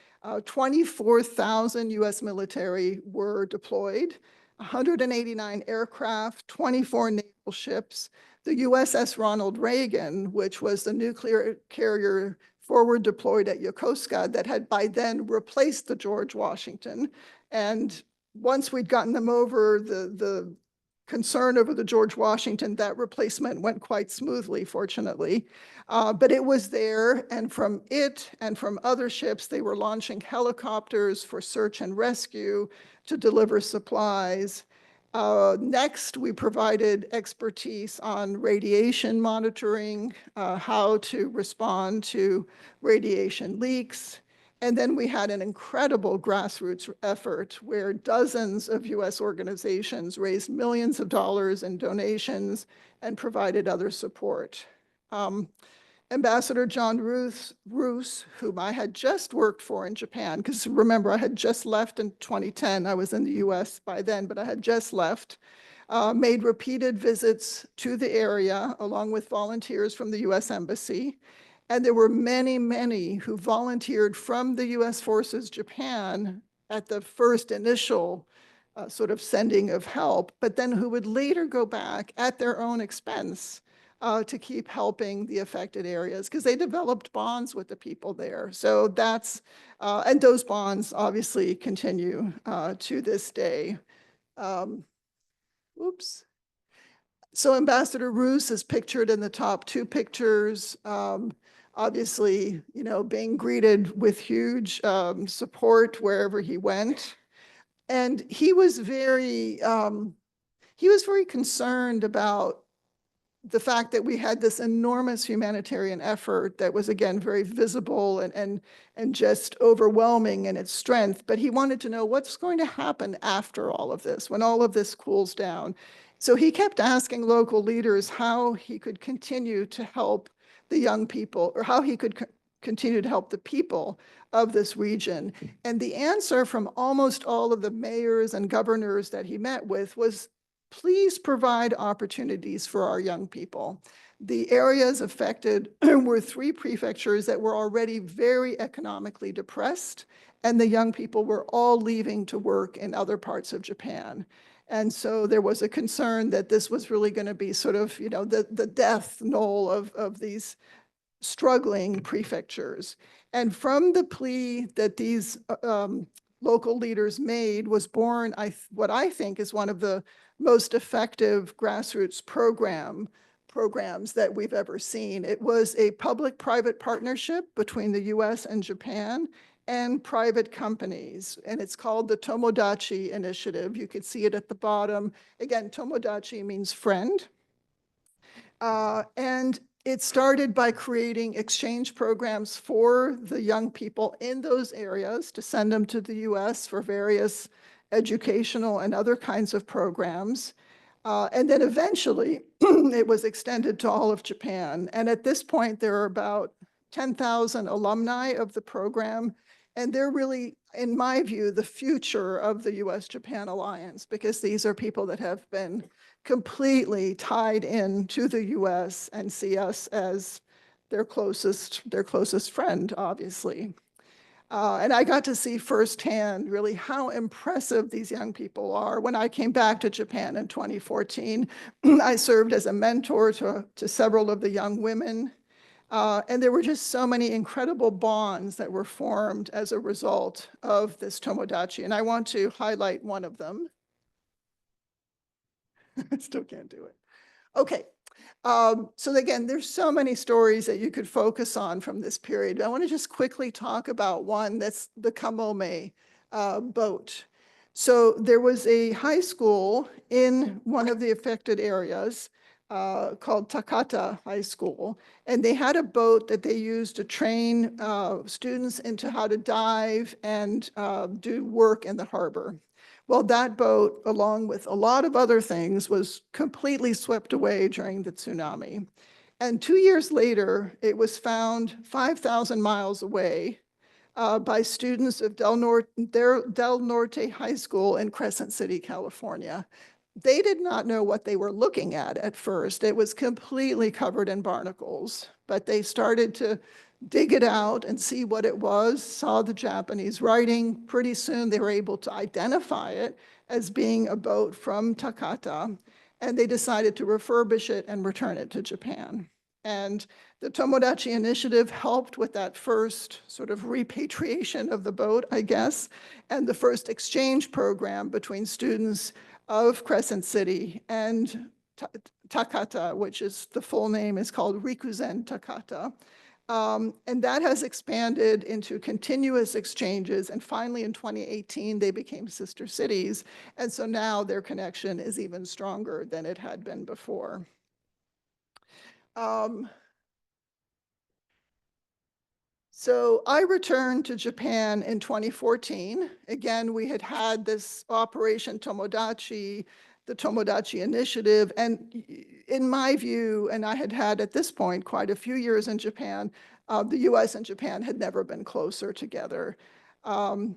24,000 US military were deployed, 189 aircraft, 24 naval ships. The USS Ronald Reagan, which was the nuclear carrier forward deployed at Yokosuka that had by then replaced the George Washington. And once we'd gotten them over the concern over the George Washington, that replacement went quite smoothly, fortunately. But it was there, and from it and from other ships, they were launching helicopters for search and rescue to deliver supplies. Next, we provided expertise on radiation monitoring, how to respond to radiation leaks. And then we had an incredible grassroots effort where dozens of US organizations raised millions of dollars in donations and provided other support. Ambassador John Roos, whom I had just worked for in Japan, because remember, I had just left in 2010. I was in the US by then, but I had just left, made repeated visits to the area along with volunteers from the US Embassy. And there were many, many who volunteered from the US Forces Japan at the first initial sort of sending of help, but then who would later go back at their own expense to keep helping the affected areas because they developed bonds with the people there. So that's, and those bonds obviously continue to this day. Oops. So Ambassador Roos is pictured in the top two pictures. Obviously, you know, being greeted with huge support wherever he went. And he was very concerned about the fact that we had this enormous humanitarian effort that was, again, very visible and just overwhelming in its strength. But he wanted to know what's going to happen after all of this, when all of this cools down. So he kept asking local leaders how he could continue to help the young people, or how he could continue to help the people of this region. And the answer from almost all of the mayors and governors that he met with was, please provide opportunities for our young people. The areas affected were 3 prefectures that were already very economically depressed, and the young people were all leaving to work in other parts of Japan. And so there was a concern that this was really going to be sort of, you know, the death knell of these struggling prefectures. And from the plea that these local leaders made was born what I think is one of the most effective grassroots programs that we've ever seen. It was a public-private partnership between the US and Japan and private companies, and it's called the Tomodachi Initiative. You could see it at the bottom. Again, Tomodachi means friend. And it started by creating exchange programs for the young people in those areas to send them to the US for various educational and other kinds of programs. And then eventually it was extended to all of Japan. And at this point, there are about 10,000 alumni of the program. And they're really, in my view, the future of the US-Japan alliance, because these are people that have been completely tied in to the US and see us as their closest friend, obviously. And I got to see firsthand really how impressive these young people are. When I came back to Japan in 2014, I served as a mentor to several of the young women. And there were just so many incredible bonds that were formed as a result of this Tomodachi. And I want to highlight one of them. I still can't do it. Okay. So again, there's so many stories that you could focus on from this period. I want to just quickly talk about one that's the Kamome boat. So there was a high school in one of the affected areas called Takata High School, and they had a boat that they used to train students into how to dive and do work in the harbor. Well, that boat, along with a lot of other things, was completely swept away during the tsunami. And 2 years later, it was found 5,000 miles away by students of Del Norte High School in Crescent City, California. They did not know what they were looking at first. It was completely covered in barnacles, but they started to dig it out and see what it was, saw the Japanese writing. Pretty soon they were able to identify it as being a boat from Takata, and they decided to refurbish it and return it to Japan. And the Tomodachi Initiative helped with that first sort of repatriation of the boat, I guess, and the first exchange program between students of Crescent City and Takata, which is the full name is called Rikuzen Takata. And that has expanded into continuous exchanges. And finally, in 2018, they became sister cities. And so now their connection is even stronger than it had been before. So I returned to Japan in 2014. Again, we had had this Operation Tomodachi, the Tomodachi Initiative, and in my view, and I had had at this point quite a few years in Japan, the US and Japan had never been closer together. Um,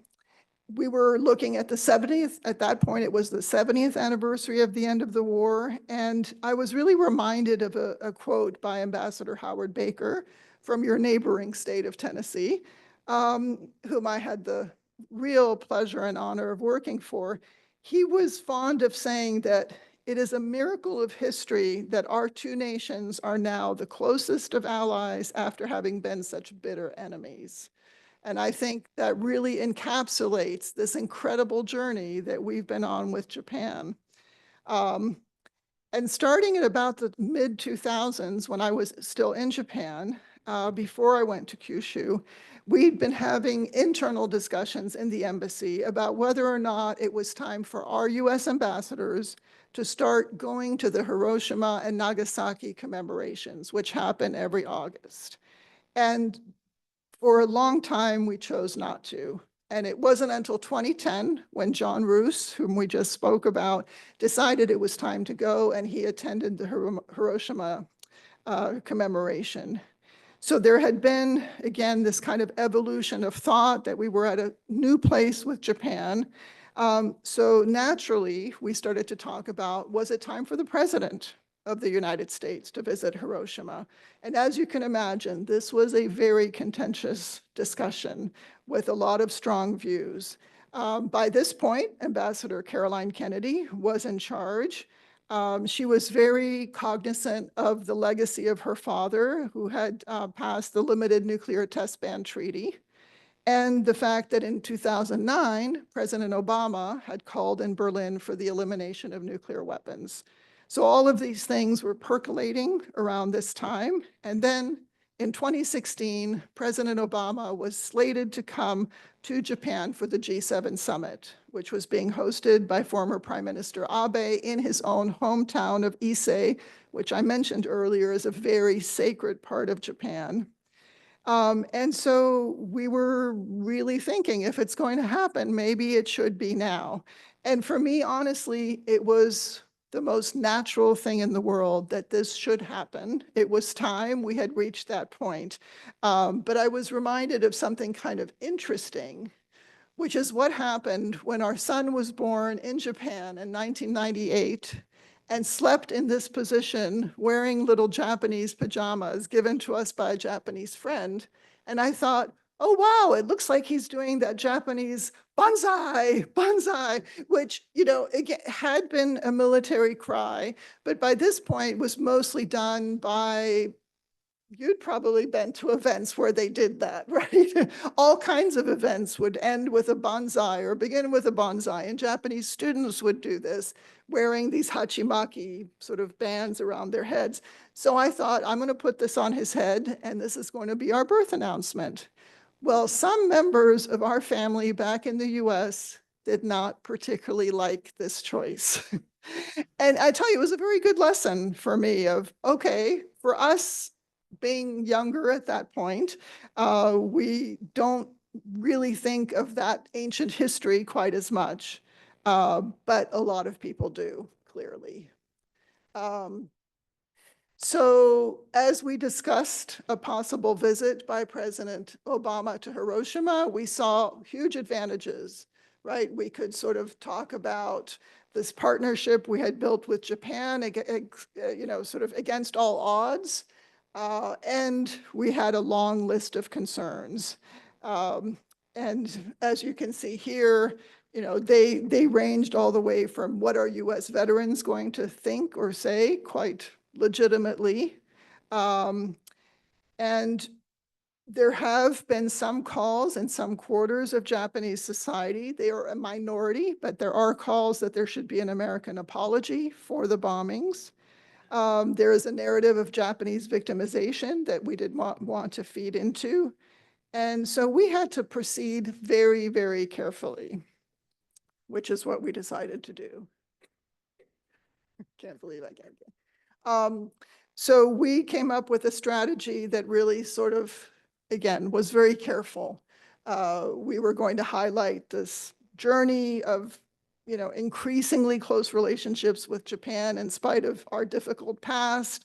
we were looking at the 70th, at that point, it was the 70th anniversary of the end of the war. And I was really reminded of a quote by Ambassador Howard Baker from your neighboring state of Tennessee, whom I had the real pleasure and honor of working for. He was fond of saying that it is a miracle of history that our two nations are now the closest of allies after having been such bitter enemies. And I think that really encapsulates this incredible journey that we've been on with Japan. Um, and starting at about the mid 2000s, when I was still in Japan, before I went to Kyushu, we'd been having internal discussions in the embassy about whether or not it was time for our US ambassadors to start going to the Hiroshima and Nagasaki commemorations, which happen every August. And for a long time, we chose not to. And it wasn't until 2010 when John Roos, whom we just spoke about, decided it was time to go, and he attended the Hiroshima commemoration. So there had been, again, this kind of evolution of thought that we were at a new place with Japan. So naturally, we started to talk about, was it time for the president of the United States to visit Hiroshima? And as you can imagine, this was a very contentious discussion with a lot of strong views. By this point, Ambassador Caroline Kennedy was in charge. She was very cognizant of the legacy of her father, who had passed the Limited Nuclear Test Ban Treaty, and the fact that in 2009, President Obama had called in Berlin for the elimination of nuclear weapons. So all of these things were percolating around this time. And then in 2016, President Obama was slated to come to Japan for the G7 summit, which was being hosted by former Prime Minister Abe in his own hometown of Ise, which I mentioned earlier is a very sacred part of Japan. And so we were really thinking, if it's going to happen, maybe it should be now. And for me, honestly, it was the most natural thing in the world that this should happen. It was time. We had reached that point. But I was reminded of something kind of interesting, which is what happened when our son was born in Japan in 1998 and slept in this position wearing little Japanese pajamas given to us by a Japanese friend. And I thought, oh, wow, it looks like he's doing that Japanese banzai, banzai, which, you know, again, had been a military cry, but by this point was mostly done by, you'd probably been to events where they did that, right? All kinds of events would end with a banzai or begin with a banzai, and Japanese students would do this, wearing these hachimaki sort of bands around their heads. So I thought, I'm going to put this on his head, and this is going to be our birth announcement. Well, some members of our family back in the US did not particularly like this choice. And I tell you, it was a very good lesson for me of, okay, for us, being younger at that point, we don't really think of that ancient history quite as much, but a lot of people do, clearly. So as we discussed a possible visit by President Obama to Hiroshima, we saw huge advantages, right? We could sort of talk about this partnership we had built with Japan, you know, sort of against all odds. And we had a long list of concerns. And as you can see here, you know, they ranged all the way from what are US veterans going to think or say, quite legitimately. And there have been some calls in some quarters of Japanese society. They are a minority, but there are calls that there should be an American apology for the bombings. There is a narrative of Japanese victimization that we did not want to feed into. And so we had to proceed very, very carefully, which is what we decided to do. Can't believe I can't get. So we came up with a strategy that really sort of again, was very careful. We were going to highlight this journey of, increasingly close relationships with Japan in spite of our difficult past.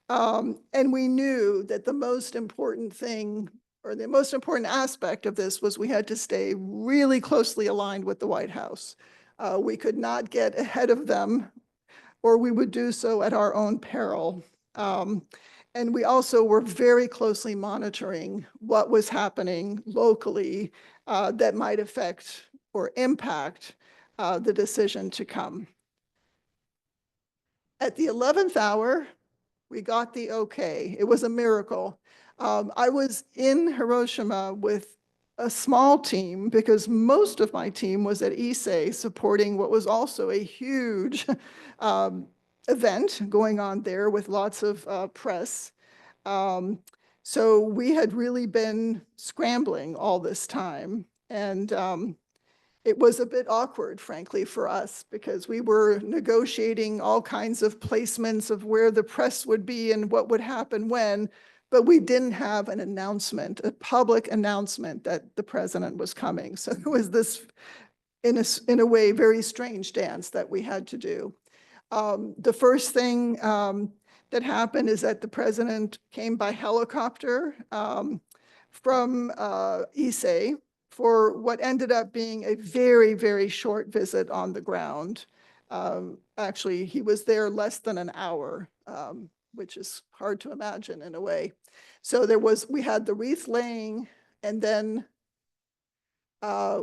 And we knew that the most important thing, or the most important aspect of this, was we had to stay really closely aligned with the White House. We could not get ahead of them, or we would do so at our own peril. And we also were very closely monitoring what was happening locally that might affect or impact the decision to come. At the 11th hour, we got the okay. It was a miracle. I was in Hiroshima with a small team because most of my team was at Issei supporting what was also a huge event going on there with lots of press. So we had really been scrambling all this time. And it was a bit awkward, frankly, for us because we were negotiating all kinds of placements of where the press would be and what would happen when, but we didn't have an announcement, a public announcement that the president was coming. So it was this, in a way, very strange dance that we had to do. The first thing that happened is that the president came by helicopter from Issei for what ended up being a very, very short visit on the ground. Actually, he was there less than an hour, which is hard to imagine in a way. So we had the wreath laying, and then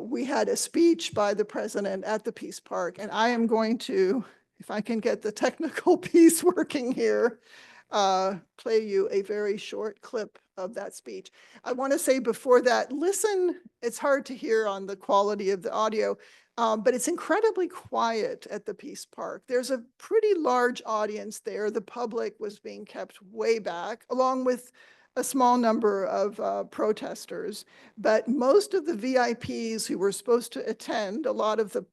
we had a speech by the president at the Peace Park. And I am going to, if I can get the technical piece working here, play you a very short clip of that speech. I want to say before that, listen, it's hard to hear on the quality of the audio, but it's incredibly quiet at the Peace Park. There's a pretty large audience there. The public was being kept way back, along with a small number of protesters. But most of the VIPs who were supposed to attend, a lot of the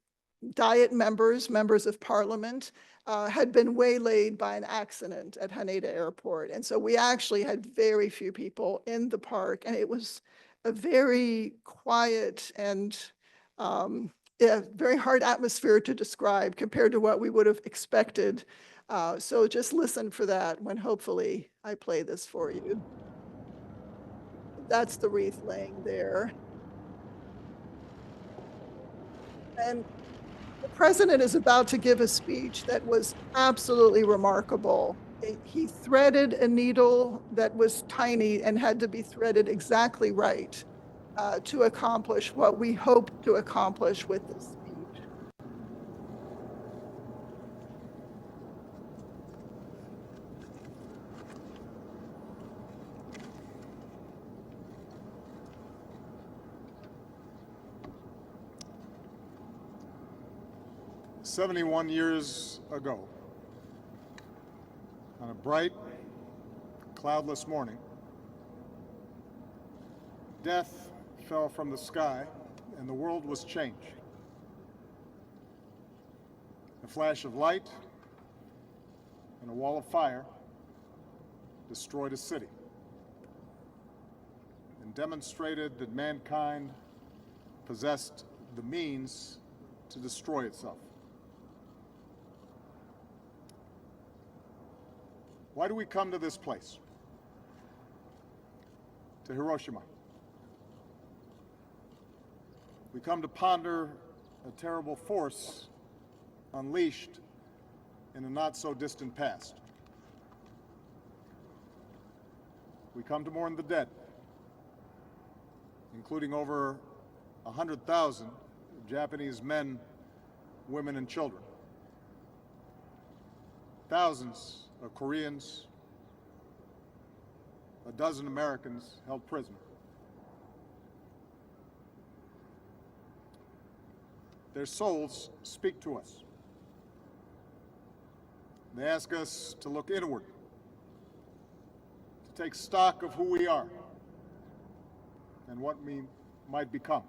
Diet members of parliament, had been waylaid by an accident at Haneda Airport. And so we actually had very few people in the park, and it was a very quiet and very hard atmosphere to describe compared to what we would have expected. So just listen for that when hopefully I play this for you. That's the wreath laying there. And the president is about to give a speech that was absolutely remarkable. He threaded a needle that was tiny and had to be threaded exactly right to accomplish what we hoped to accomplish with this speech. "71 years ago, on a bright, cloudless morning, death fell from the sky and the world was changed. A flash of light and a wall of fire destroyed a city and demonstrated that mankind possessed the means to destroy itself. Why do we come to this place? To Hiroshima. We come to ponder a terrible force unleashed in a not-so-distant past. We come to mourn the dead, including over 100,000 Japanese men, women, and children. Thousands of Koreans, a dozen Americans held prisoner. Their souls speak to us. They ask us to look inward, to take stock of who we are and what we might become.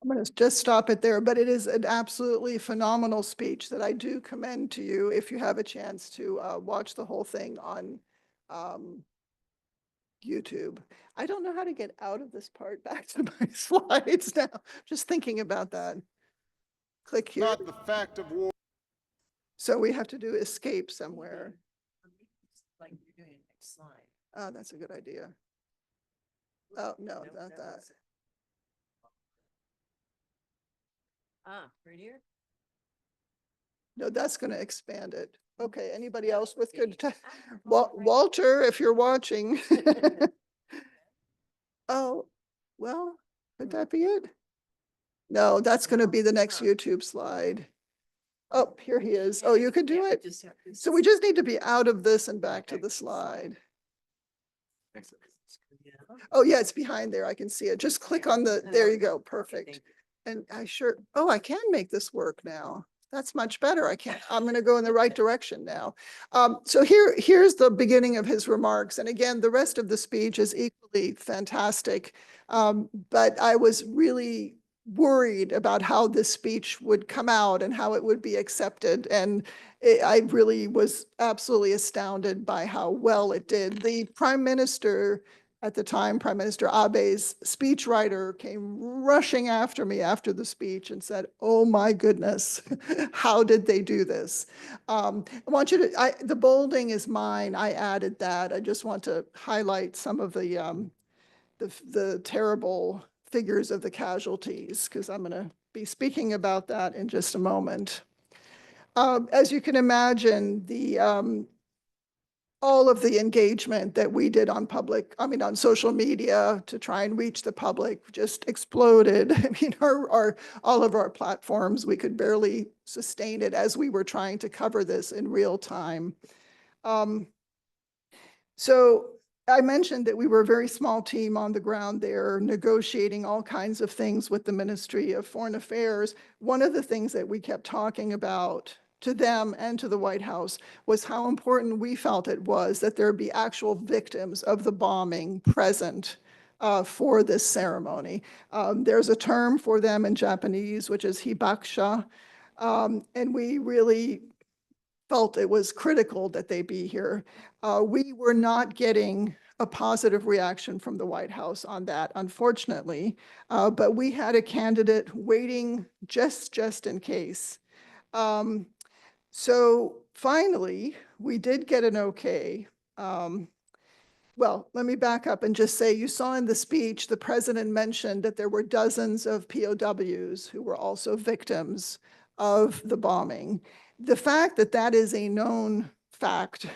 I'm going to just stop it there, but it is an absolutely phenomenal speech that I do commend to you if you have a chance to watch the whole thing on YouTube. I don't know how to get out of this part back to my slides now. Just thinking about that. Click here. Not the fact of war. So we have to do escape somewhere. Like you're doing next slide. Oh, that's a good idea. Oh, no, not that. was it. Ah, right here? No, that's going to expand it. Okay, anybody else with see. good? Ah, all right. Walter, if you're watching. Oh, well, could that be it? No, that's going to be the next Huh. YouTube slide. Oh, here he is. Oh, you could do Yeah, it. just have to So we just need to be out of this and back to Back the to the slide. slide. Yeah. Oh, yeah, it's behind there. I can see it. Just click on the, there you go. Perfect. Thank you. And oh, I can make this work now. That's much better. I'm going to go in the right direction now. So here's the beginning of his remarks. And again, the rest of the speech is equally fantastic. But I was really worried about how this speech would come out and how it would be accepted. And I really was absolutely astounded by how well it did. The Prime Minister at the time, Prime Minister Abe's speechwriter came rushing after me after the speech and said, "Oh my goodness, how did they do this?" I want you to, the bolding is mine. I added that. I just want to highlight some of the terrible figures of the casualties, because I'm going to be speaking about that in just a moment. As you can imagine, all of the engagement that we did on on social media to try and reach the public just exploded. I mean, all of our platforms, we could barely sustain it as we were trying to cover this in real time. So I mentioned that we were a very small team on the ground there, negotiating all kinds of things with the Ministry of Foreign Affairs. One of the things that we kept talking about to them and to the White House was how important we felt it was that there be actual victims of the bombing present for this ceremony. There's a term for them in Japanese, which is hibakusha, and we really felt it was critical that they be here. We were not getting a positive reaction from the White House on that, unfortunately, but we had a candidate waiting just in case. So finally, we did get an okay. Well, let me back up and just say, you saw in the speech, the president mentioned that there were dozens of POWs who were also victims of the bombing. The fact that that is a known fact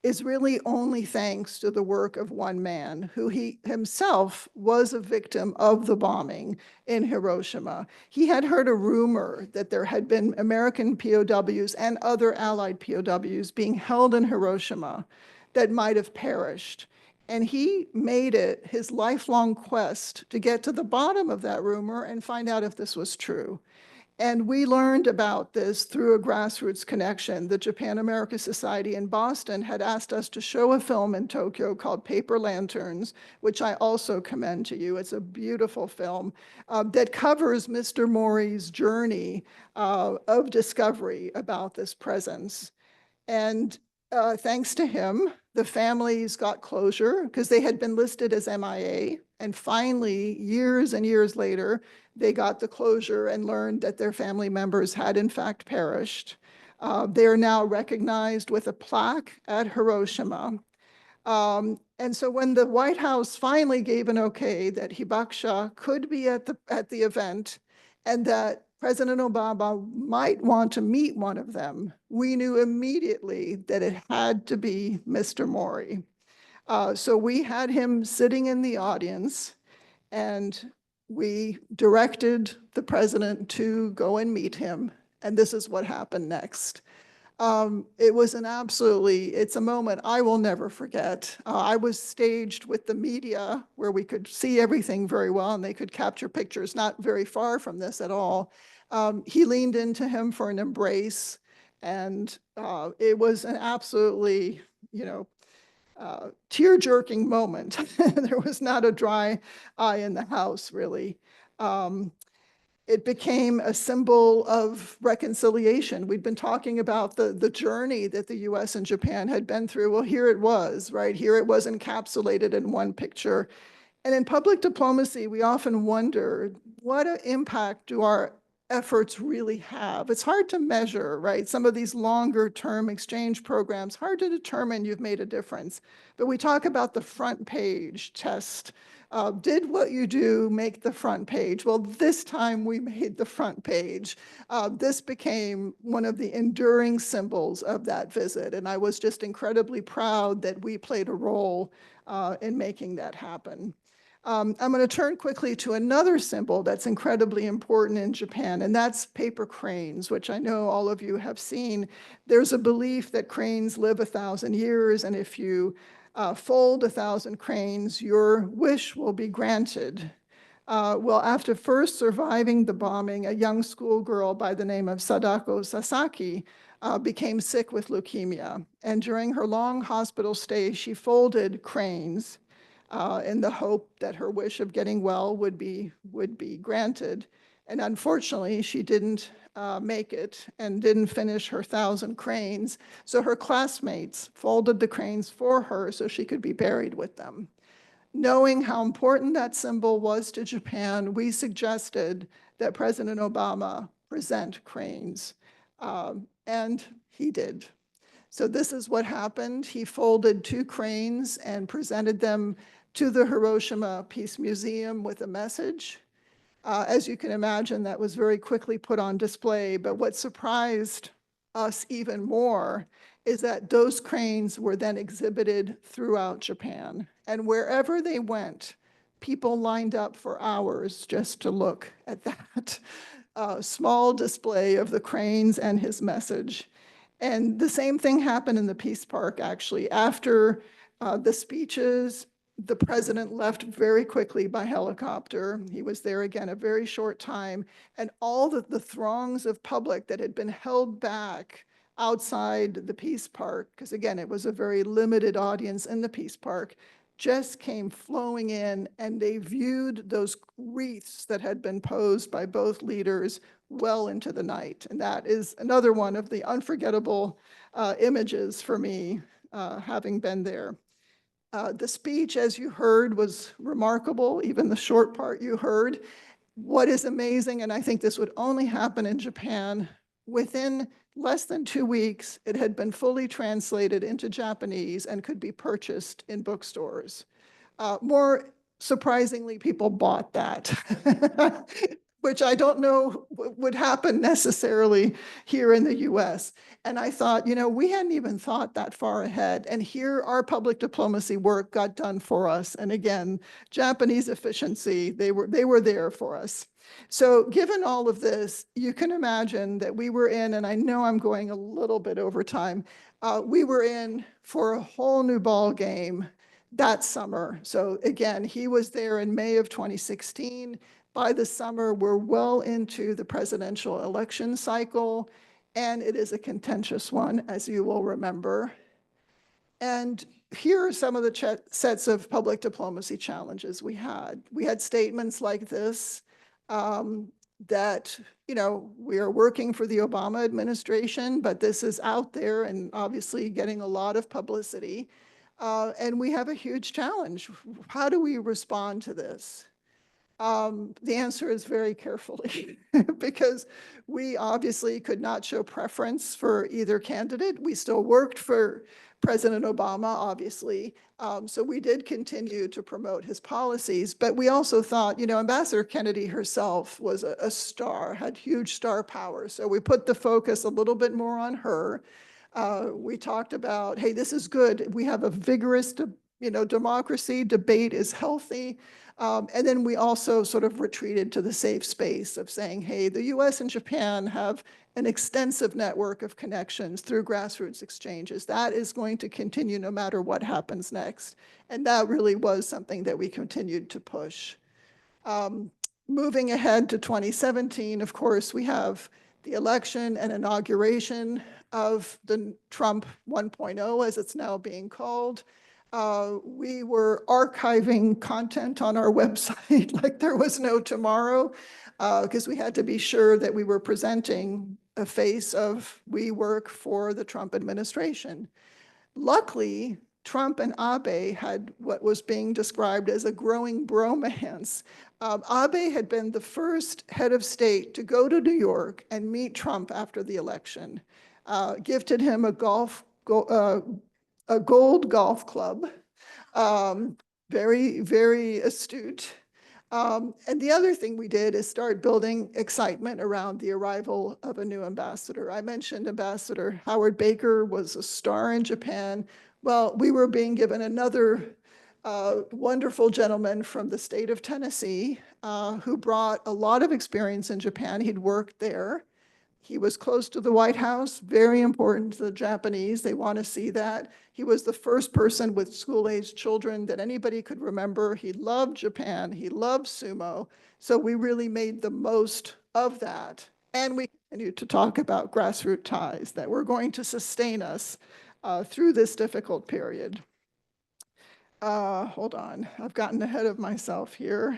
is really only thanks to the work of one man who he himself was a victim of the bombing in Hiroshima. He had heard a rumor that there had been American POWs and other Allied POWs being held in Hiroshima that might have perished. And he made it his lifelong quest to get to the bottom of that rumor and find out if this was true. And we learned about this through a grassroots connection. The Japan-America Society in Boston had asked us to show a film in Tokyo called Paper Lanterns, which I also commend to you. It's a beautiful film that covers Mr. Mori's journey of discovery about this presence. And thanks to him, the families got closure because they had been listed as MIA. And finally, years and years later, they got the closure and learned that their family members had in fact perished. They are now recognized with a plaque at Hiroshima. And so when the White House finally gave an okay that hibakusha could be at the event and that President Obama might want to meet one of them, we knew immediately that it had to be Mr. Mori. So we had him sitting in the audience, and we directed the president to go and meet him. And this is what happened next. It was it's a moment I will never forget. I was staged with the media where we could see everything very well and they could capture pictures not very far from this at all. He leaned into him for an embrace, and it was an absolutely, tear-jerking moment. There was not a dry eye in the house, really. It became a symbol of reconciliation. We'd been talking about the journey that the US and Japan had been through. Well, here it was, right? Here it was encapsulated in one picture. And in public diplomacy, we often wonder, what impact do our efforts really have? It's hard to measure, right? Some of these longer term exchange programs, hard to determine you've made a difference. But we talk about the front page test. Did what you do make the front page? Well, this time we made the front page. This became one of the enduring symbols of that visit. And I was just incredibly proud that we played a role in making that happen. I'm going to turn quickly to another symbol that's incredibly important in Japan, and that's paper cranes, which I know all of you have seen. There's a belief that cranes live 1,000 years, and if you fold 1,000 cranes, your wish will be granted. Well, after first surviving the bombing, a young schoolgirl by the name of Sadako Sasaki became sick with leukemia. And during her long hospital stay, she folded cranes in the hope that her wish of getting well would be granted. And unfortunately, she didn't make it and didn't finish her 1,000 cranes. So her classmates folded the cranes for her so she could be buried with them. Knowing how important that symbol was to Japan, we suggested that President Obama present cranes, and he did. So this is what happened. He folded 2 cranes and presented them to the Hiroshima Peace Museum with a message. As you can imagine, that was very quickly put on display, but what surprised us even more is that those cranes were then exhibited throughout Japan. And wherever they went, people lined up for hours just to look at that small display of the cranes and his message. And the same thing happened in the Peace Park, actually. After the speeches, the president left very quickly by helicopter. He was there again a very short time. And all the throngs of public that had been held back outside the Peace Park, because again, it was a very limited audience in the Peace Park, just came flowing in, and they viewed those wreaths that had been posed by both leaders well into the night. And that is another one of the unforgettable images for me, having been there. The speech, as you heard, was remarkable, even the short part you heard. What is amazing, and I think this would only happen in Japan, within less than 2 weeks, it had been fully translated into Japanese and could be purchased in bookstores. More surprisingly, people bought that, which I don't know would happen necessarily here in the US. And I thought, you know, we hadn't even thought that far ahead. And here our public diplomacy work got done for us. And again, Japanese efficiency, they were there for us. So given all of this, you can imagine that we were in, and I know I'm going a little bit over time, we were in for a whole new ball game that summer. So again, he was there in May of 2016. By the summer, we're well into the presidential election cycle, and it is a contentious one, as you will remember. And here are some of the sets of public diplomacy challenges we had. We had statements like this, that, you know, we are working for the Obama administration, but this is out there and obviously getting a lot of publicity. And we have a huge challenge. How do we respond to this? The answer is very carefully, because we obviously could not show preference for either candidate. We still worked for President Obama, obviously. So we did continue to promote his policies, but we also thought, you know, Ambassador Kennedy herself was a star, had huge star power. So we put the focus a little bit more on her. We talked about, hey, this is good. We have a vigorous, democracy, debate is healthy. And then we also sort of retreated to the safe space of saying, hey, the US and Japan have an extensive network of connections through grassroots exchanges. That is going to continue no matter what happens next. And that really was something that we continued to push. Moving ahead to 2017, of course, we have the election and inauguration of the Trump 1.0, as it's now being called. We were archiving content on our website like there was no tomorrow, because we had to be sure that we were presenting a face of we work for the Trump administration. Luckily, Trump and Abe had what was being described as a growing bromance. Abe had been the first head of state to go to New York and meet Trump after the election, gifted him a gold golf club, very, very astute. And the other thing we did is start building excitement around the arrival of a new ambassador. I mentioned Ambassador Howard Baker was a star in Japan. Well, we were being given another wonderful gentleman from the state of Tennessee who brought a lot of experience in Japan. He'd worked there. He was close to the White House, very important to the Japanese. They want to see that. He was the first person with school-aged children that anybody could remember. He loved Japan. He loved sumo. So we really made the most of that. And we continued to talk about grassroots ties that were going to sustain us through this difficult period. Hold on, I've gotten ahead of myself here.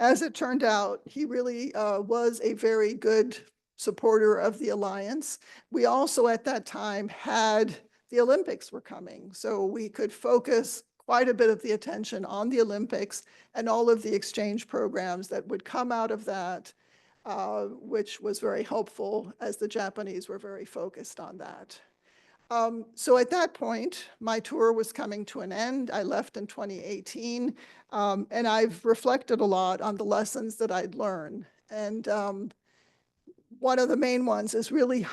As it turned out, he really was a very good supporter of the alliance. We also at that time had the Olympics were coming, so we could focus quite a bit of the attention on the Olympics and all of the exchange programs that would come out of that, which was very helpful as the Japanese were very focused on that. So at that point, my tour was coming to an end. I left in 2018, and I've reflected a lot on the lessons that I'd learned. And one of the main ones is really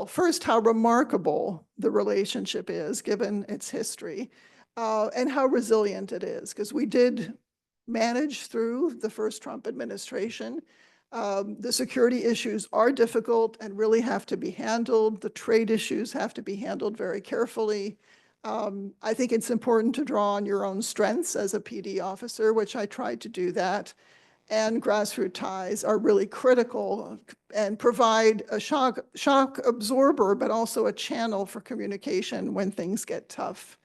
first, how remarkable the relationship is given its history, and how resilient it is, because we did manage through the first Trump administration. The security issues are difficult and really have to be handled. The trade issues have to be handled very carefully. I think it's important to draw on your own strengths as a PD officer, which I tried to do that. And grassroots ties are really critical and provide a shock absorber, but also a channel for communication when things get tough.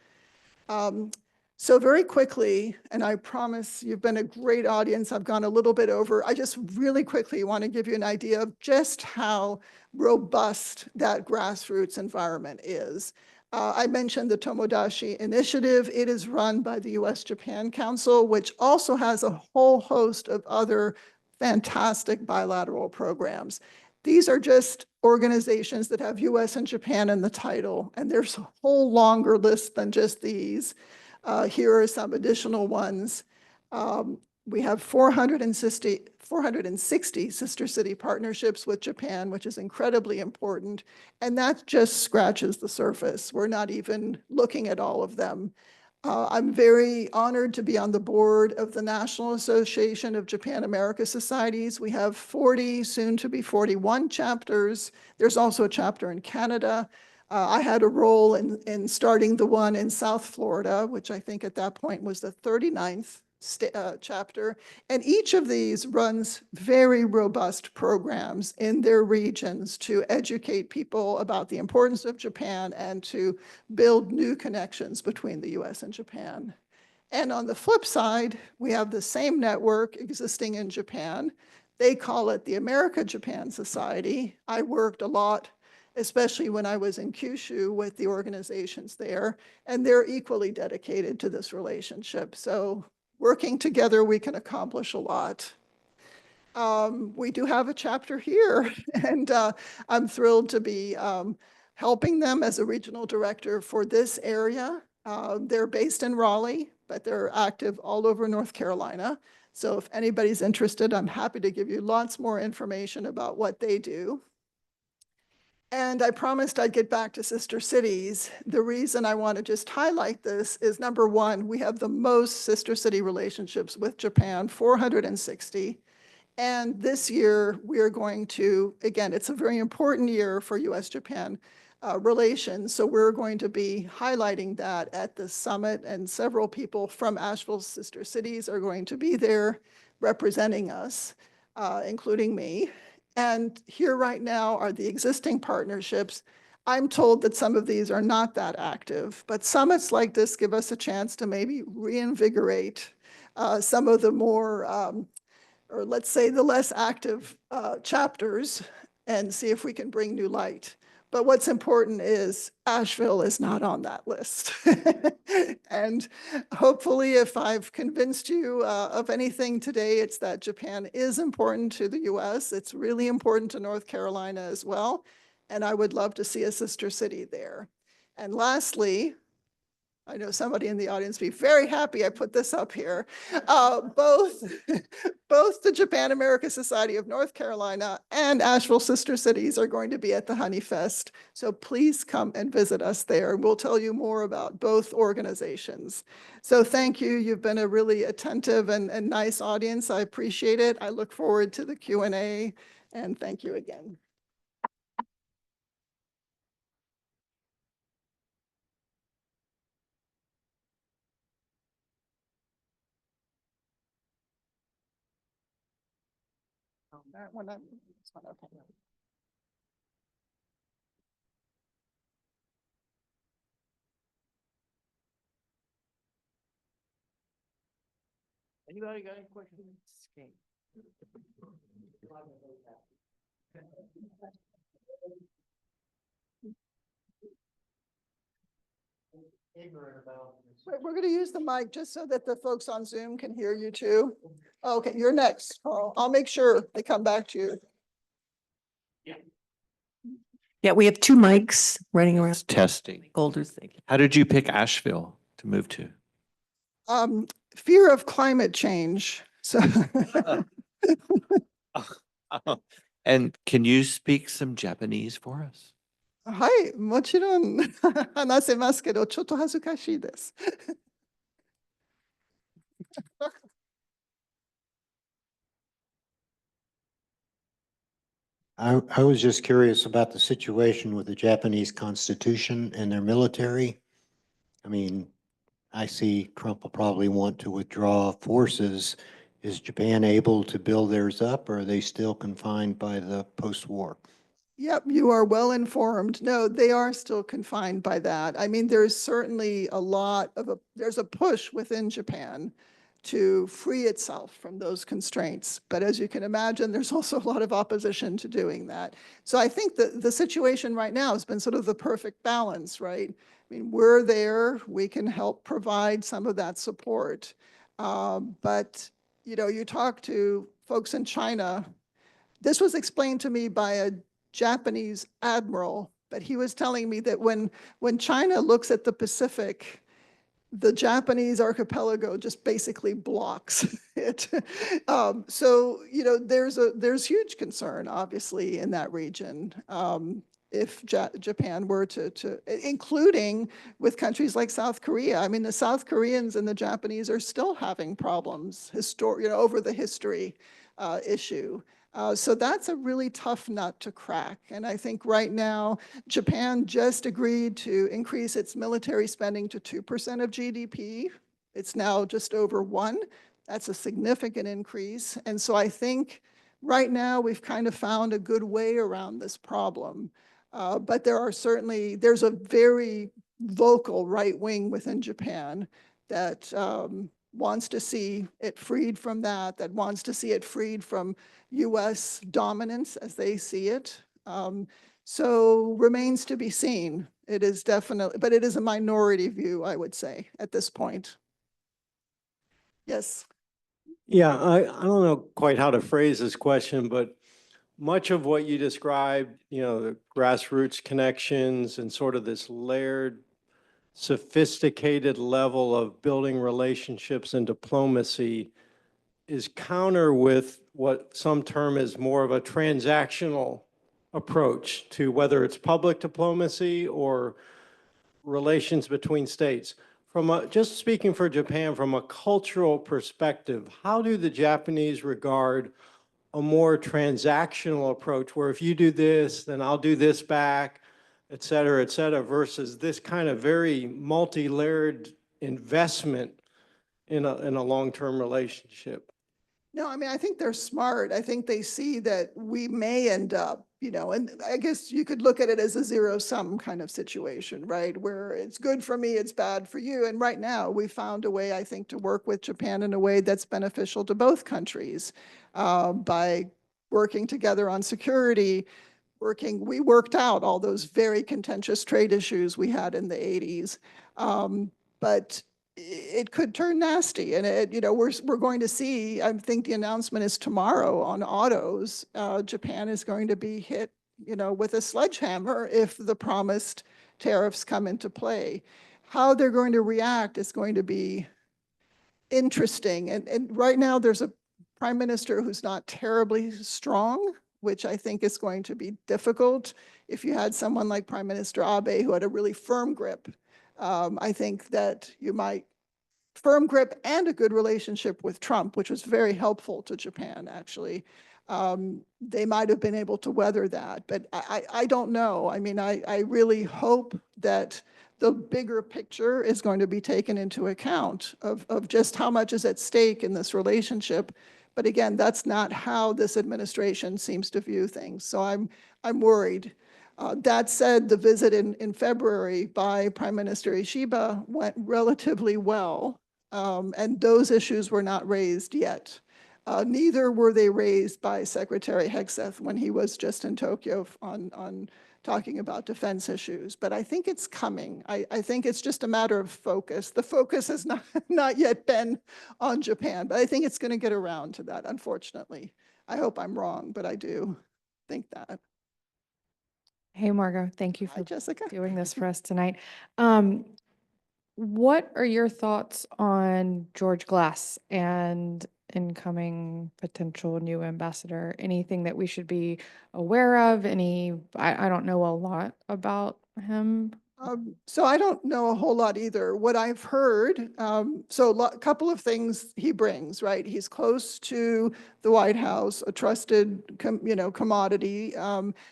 So very quickly, and I promise you've been a great audience, I've gone a little bit over, I just really quickly want to give you an idea of just how robust that grassroots environment is. I mentioned the Tomodachi Initiative. It is run by the US-Japan Council, which also has a whole host of other fantastic bilateral programs. These are just organizations that have US and Japan in the title, and there's a whole longer list than just these. Here are some additional ones. We have 460 sister city partnerships with Japan, which is incredibly important. And that just scratches the surface. We're not even looking at all of them. I'm very honored to be on the board of the National Association of Japan-America Societies. We have 40, soon to be 41 chapters. There's also a chapter in Canada. I had a role in starting the one in South Florida, which I think at that point was the 39th chapter. And each of these runs very robust programs in their regions to educate people about the importance of Japan and to build new connections between the US and Japan. And on the flip side, we have the same network existing in Japan. They call it the America-Japan Society. I worked a lot, especially when I was in Kyushu with the organizations there, and they're equally dedicated to this relationship. So working together, we can accomplish a lot. We do have a chapter here, and I'm thrilled to be helping them as a regional director for this area. They're based in Raleigh, but they're active all over North Carolina. So if anybody's interested, I'm happy to give you lots more information about what they do. And I promised I'd get back to sister cities. The reason I want to just highlight this is, number one, we have the most sister city relationships with Japan, 460. And this year, we are going to, again, it's a very important year for US-Japan relations. So we're going to be highlighting that at the summit, and several people from Asheville's sister cities are going to be there representing us, including me. And here right now are the existing partnerships. I'm told that some of these are not that active, but summits like this give us a chance to maybe reinvigorate some of the more, or let's say the less active chapters and see if we can bring new light. But what's important is Asheville is not on that list. And hopefully if I've convinced you of anything today, it's that Japan is important to the US. It's really important to North Carolina as well. And I would love to see a sister city there. And lastly, I know somebody in the audience be very happy I put this up here. Both the Japan America Society of North Carolina and Asheville Sister Cities are going to be at the Honey Fest. So please come and visit us there. We'll tell you more about both organizations. So thank you. You've been a really attentive and nice audience. I appreciate it. I look forward to the Q&A, and thank you again. That one, this one, okay. Anybody got any questions? We're going to use the mic just so that the folks on Zoom can hear you too. Okay, you're next, Carl. I'll make sure they come back to you. Yeah, we have two mics running around. Testing. Golders, thank you. How did you pick Asheville to move to? Fear of climate change. So And can you speak some Japanese for us? はい、もちろん話せますけど、ちょっと恥ずかしいです。I was just curious about the situation with the Japanese Constitution and their military. I mean, I see Trump will probably want to withdraw forces. Is Japan able to build theirs up, or are they still confined by the post-war? Yep, you are well informed. No, they are still confined by that. I mean, there's certainly there's a push within Japan to free itself from those constraints. But as you can imagine, there's also a lot of opposition to doing that. So I think that the situation right now has been sort of the perfect balance, right? I mean, we're there, we can help provide some of that support. But, you know, you talk to folks in China, this was explained to me by a Japanese admiral, but he was telling me that when China looks at the Pacific, the Japanese archipelago just basically blocks it. So, you know, there's huge concern, obviously, in that region. If Japan were to, including with countries like South Korea. I mean, the South Koreans and the Japanese are still having problems, over the history issue. So that's a really tough nut to crack. And I think right now, Japan just agreed to increase its military spending to 2% of GDP. It's now just over 1%. That's a significant increase. And so I think right now we've kind of found a good way around this problem. But there's a very vocal right wing within Japan that wants to see it freed from that wants to see it freed from US dominance as they see it. So remains to be seen. It is definitely, but it is a minority view, I would say, at this point. Yes. Yeah, I don't know quite how to phrase this question, but much of what you described, you know, the grassroots connections and sort of this layered, sophisticated level of building relationships and diplomacy is counter with what some term is more of a transactional approach to whether it's public diplomacy or relations between states. Just speaking for Japan, from a cultural perspective, how do the Japanese regard a more transactional approach where if you do this, then I'll do this back, et cetera, versus this kind of very multi-layered investment in a long-term relationship? No, I mean, I think they're smart. I think they see that we may end up you know, and I guess you could look at it as a zero-sum kind of situation, right? Where it's good for me, it's bad for you. And right now, we found a way, I think, to work with Japan in a way that's beneficial to both countries by working together on security, we worked out all those very contentious trade issues we had in the 80s. But it could turn nasty. And you know, we're going to see, I think the announcement is tomorrow on autos. Japan is going to be hit, you know, with a sledgehammer if the promised tariffs come into play. How they're going to react is going to be interesting. And right now there's a prime minister who's not terribly strong, which I think is going to be difficult. If you had someone like Prime Minister Abe who had a really firm grip, I think that you might firm grip and a good relationship with Trump, which was very helpful to Japan, actually. They might have been able to weather that, but I don't know. I mean, I really hope that the bigger picture is going to be taken into account of just how much is at stake in this relationship. But again, that's not how this administration seems to view things. So I'm worried. That said, the visit in February by Prime Minister Ishiba went relatively well, and those issues were not raised yet. Neither were they raised by Secretary Hegseth when he was just in Tokyo on talking about defense issues. But I think it's coming. I think it's just a matter of focus. The focus has not yet been on Japan, but I think it's going to get around to that, unfortunately. I hope I'm wrong, but I do think that. Hey, Margot, thank you Hi, for Jessica. doing this for us tonight. What are your thoughts on George Glass and incoming potential new ambassador? Anything that we should be aware of? I don't know a lot about him. So I don't know a whole lot either. What I've heard, a couple of things he brings, right? He's close to the White House, a trusted, commodity,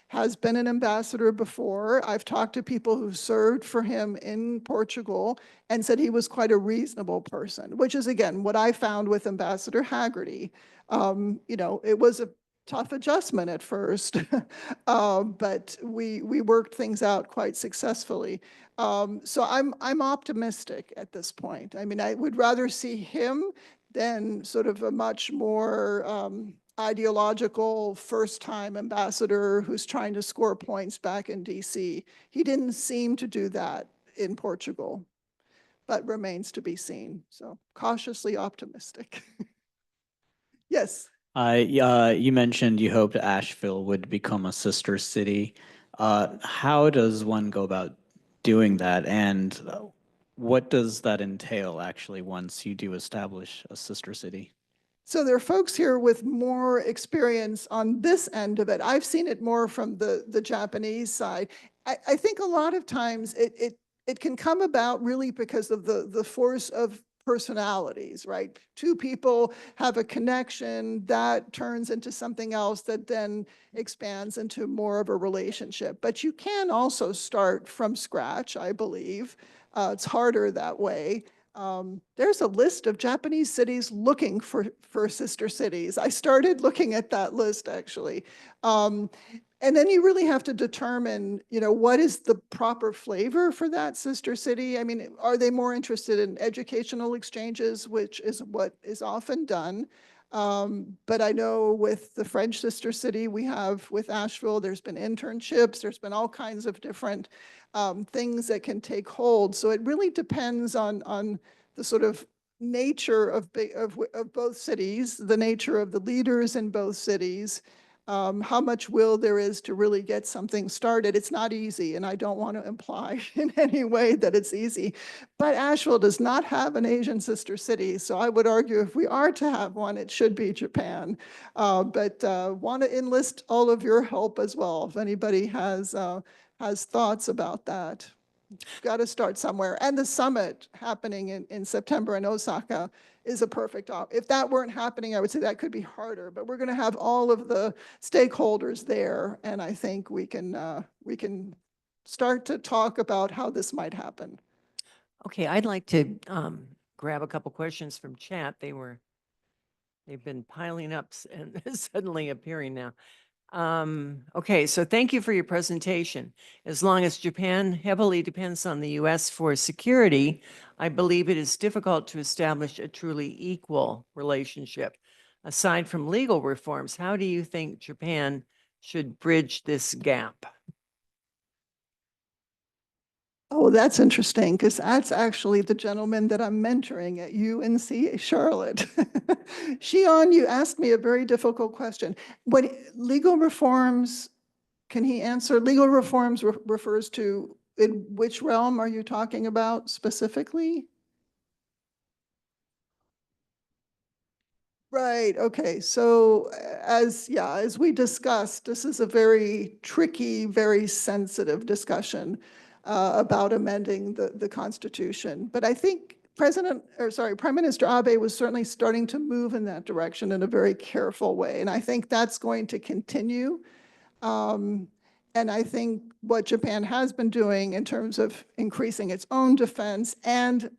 has been an ambassador before. I've talked to people who served for him in Portugal and said he was quite a reasonable person, which is, again, what I found with Ambassador Haggerty. It was a tough adjustment at first, but we worked things out quite successfully. So I'm optimistic at this point. I mean, I would rather see him than sort of a much more ideological first-time ambassador who's trying to score points back in DC. He didn't seem to do that in Portugal, but remains to be seen. So cautiously optimistic. Yes. You mentioned you hoped Asheville would become a sister city. How does one go about doing that? And what does that entail actually once you do establish a sister city? So there are folks here with more experience on this end of it. I've seen it more from the Japanese side. I think a lot of times it can come about really because of the force of personalities, right? Two people have a connection that turns into something else that then expands into more of a relationship. But you can also start from scratch, I believe. It's harder that way. There's a list of Japanese cities looking for sister cities. I started looking at that list, actually. And then you really have to determine, what is the proper flavor for that sister city? I mean, are they more interested in educational exchanges, which is what is often done? But I know with the French sister city we have with Asheville, there's been internships, there's been all kinds of different things that can take hold. So it really depends on the sort of nature of both cities, the nature of the leaders in both cities, how much will there is to really get something started. It's not easy, and I don't want to imply in any way that it's easy. But Asheville does not have an Asian sister city, so I would argue if we are to have one, it should be Japan. But want to enlist all of your help as well, if anybody has thoughts about that. Got to start somewhere. And the summit happening in September in Osaka is a perfect if that weren't happening, I would say that could be harder, but we're going to have all of the stakeholders there. And I think we can start to talk about how this might happen. Okay, I'd like to grab a couple questions from chat. They've been piling up and suddenly appearing now. Okay, so thank you for your presentation. As long as Japan heavily depends on the US for security, I believe it is difficult to establish a truly equal relationship. Aside from legal reforms, how do you think Japan should bridge this gap? Oh, that's interesting, because that's actually the gentleman that I'm mentoring at UNC Charlotte. Xion, you asked me a very difficult question. What legal reforms, can he answer? Legal reforms refers to, in which realm are you talking about specifically? Right, okay. So as we discussed, this is a very tricky, very sensitive discussion about amending the Constitution. But I think Prime Minister Abe was certainly starting to move in that direction in a very careful way. And I think that's going to continue. And I think what Japan has been doing in terms of increasing its own defense and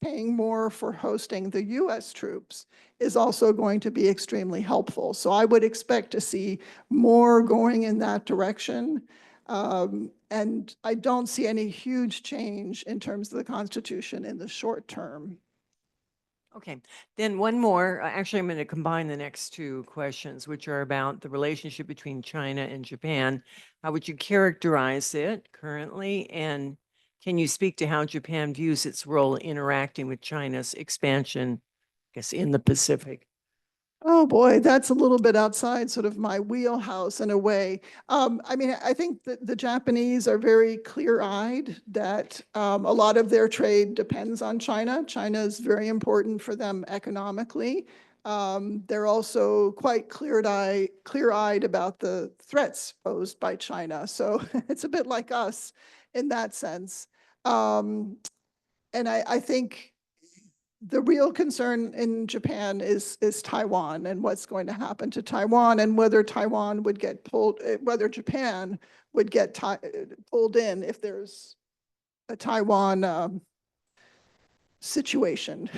paying more for hosting the US troops is also going to be extremely helpful. So I would expect to see more going in that direction. And I don't see any huge change in terms of the Constitution in the short term. Okay, then one more. Actually, I'm going to combine the next two questions, which are about the relationship between China and Japan. How would you characterize it currently? And can you speak to how Japan views its role interacting with China's expansion, I guess, in the Pacific? Oh boy, that's a little bit outside sort of my wheelhouse in a way. I mean, I think that the Japanese are very clear-eyed that a lot of their trade depends on China. China is very important for them economically. They're also quite clear-eyed about the threats posed by China. So it's a bit like us in that sense. And I think the real concern in Japan is Taiwan and what's going to happen to Taiwan, and whether Taiwan would get pulled, whether Japan would get pulled in if there's a Taiwan situation,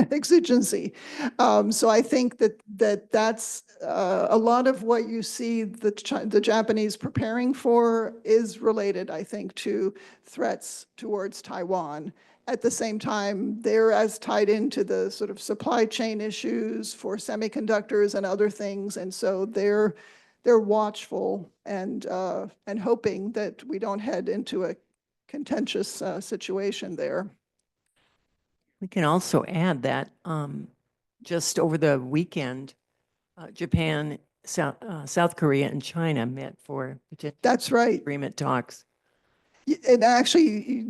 exigency. So I think that's a lot of what you see the Japanese preparing for is related, I think, to threats towards Taiwan. At the same time, they're as tied into the sort of supply chain issues for semiconductors and other things, and so they're watchful and hoping that we don't head into a contentious situation there. We can also add that just over the weekend, Japan, South Korea, and China met for potential That's right. agreement talks. And actually,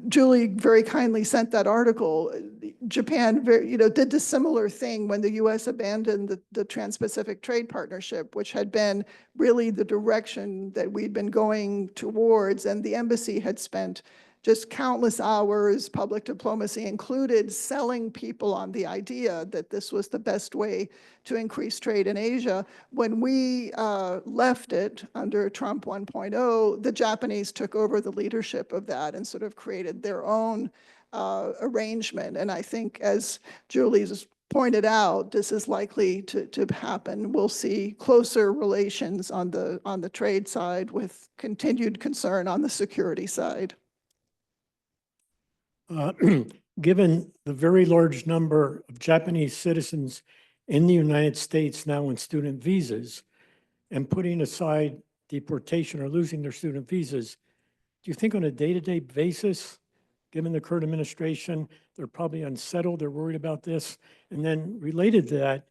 Julie very kindly sent that article. Japan, did the similar thing when the U.S. abandoned the Trans-Pacific Trade Partnership, which had been really the direction that we'd been going towards. And the embassy had spent just countless hours, public diplomacy included, selling people on the idea that this was the best way to increase trade in Asia. When we left it under Trump 1.0, the Japanese took over the leadership of that and sort of created their own arrangement. And I think, as Julie's pointed out, this is likely to happen. We'll see closer relations on the trade side with continued concern on the security side. Given the very large number of Japanese citizens in the United States now on student visas, and putting aside deportation or losing their student visas, do you think on a day-to-day basis, given the current administration, they're probably unsettled, they're worried about this? And then related to that,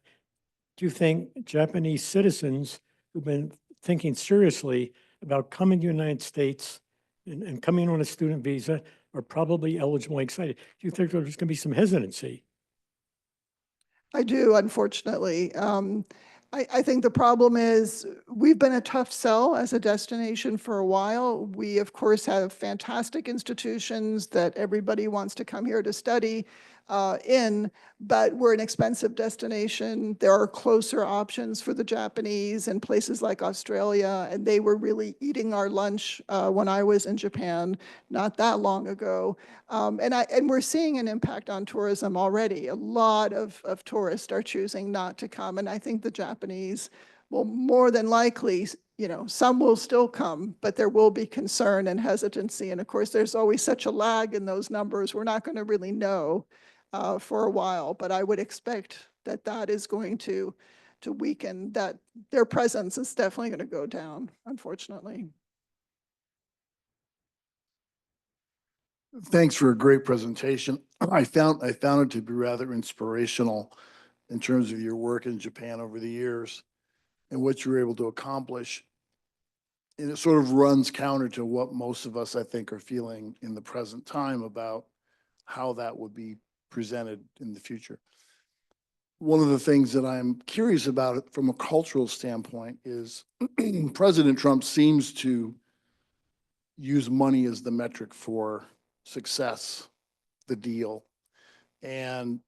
do you think Japanese citizens who've been thinking seriously about coming to the United States and coming on a student visa are probably eligible and excited? Do you think there's going to be some hesitancy? I do, unfortunately. I think the problem is we've been a tough sell as a destination for a while. We, of course, have fantastic institutions that everybody wants to come here to study in, but we're an expensive destination. There are closer options for the Japanese in places like Australia, and they were really eating our lunch when I was in Japan not that long ago. And we're seeing an impact on tourism already. A lot of tourists are choosing not to come, and I think the Japanese will more than likely, some will still come, but there will be concern and hesitancy. And of course, there's always such a lag in those numbers. We're not going to really know for a while, but I would expect that that is going to weaken, that their presence is definitely going to go down, unfortunately. Thanks for a great presentation. I found it to be rather inspirational in terms of your work in Japan over the years and what you were able to accomplish. And it sort of runs counter to what most of us, I think, are feeling in the present time about how that would be presented in the future. One of the things that I'm curious about from a cultural standpoint is President Trump seems to use money as the metric for success, the deal. And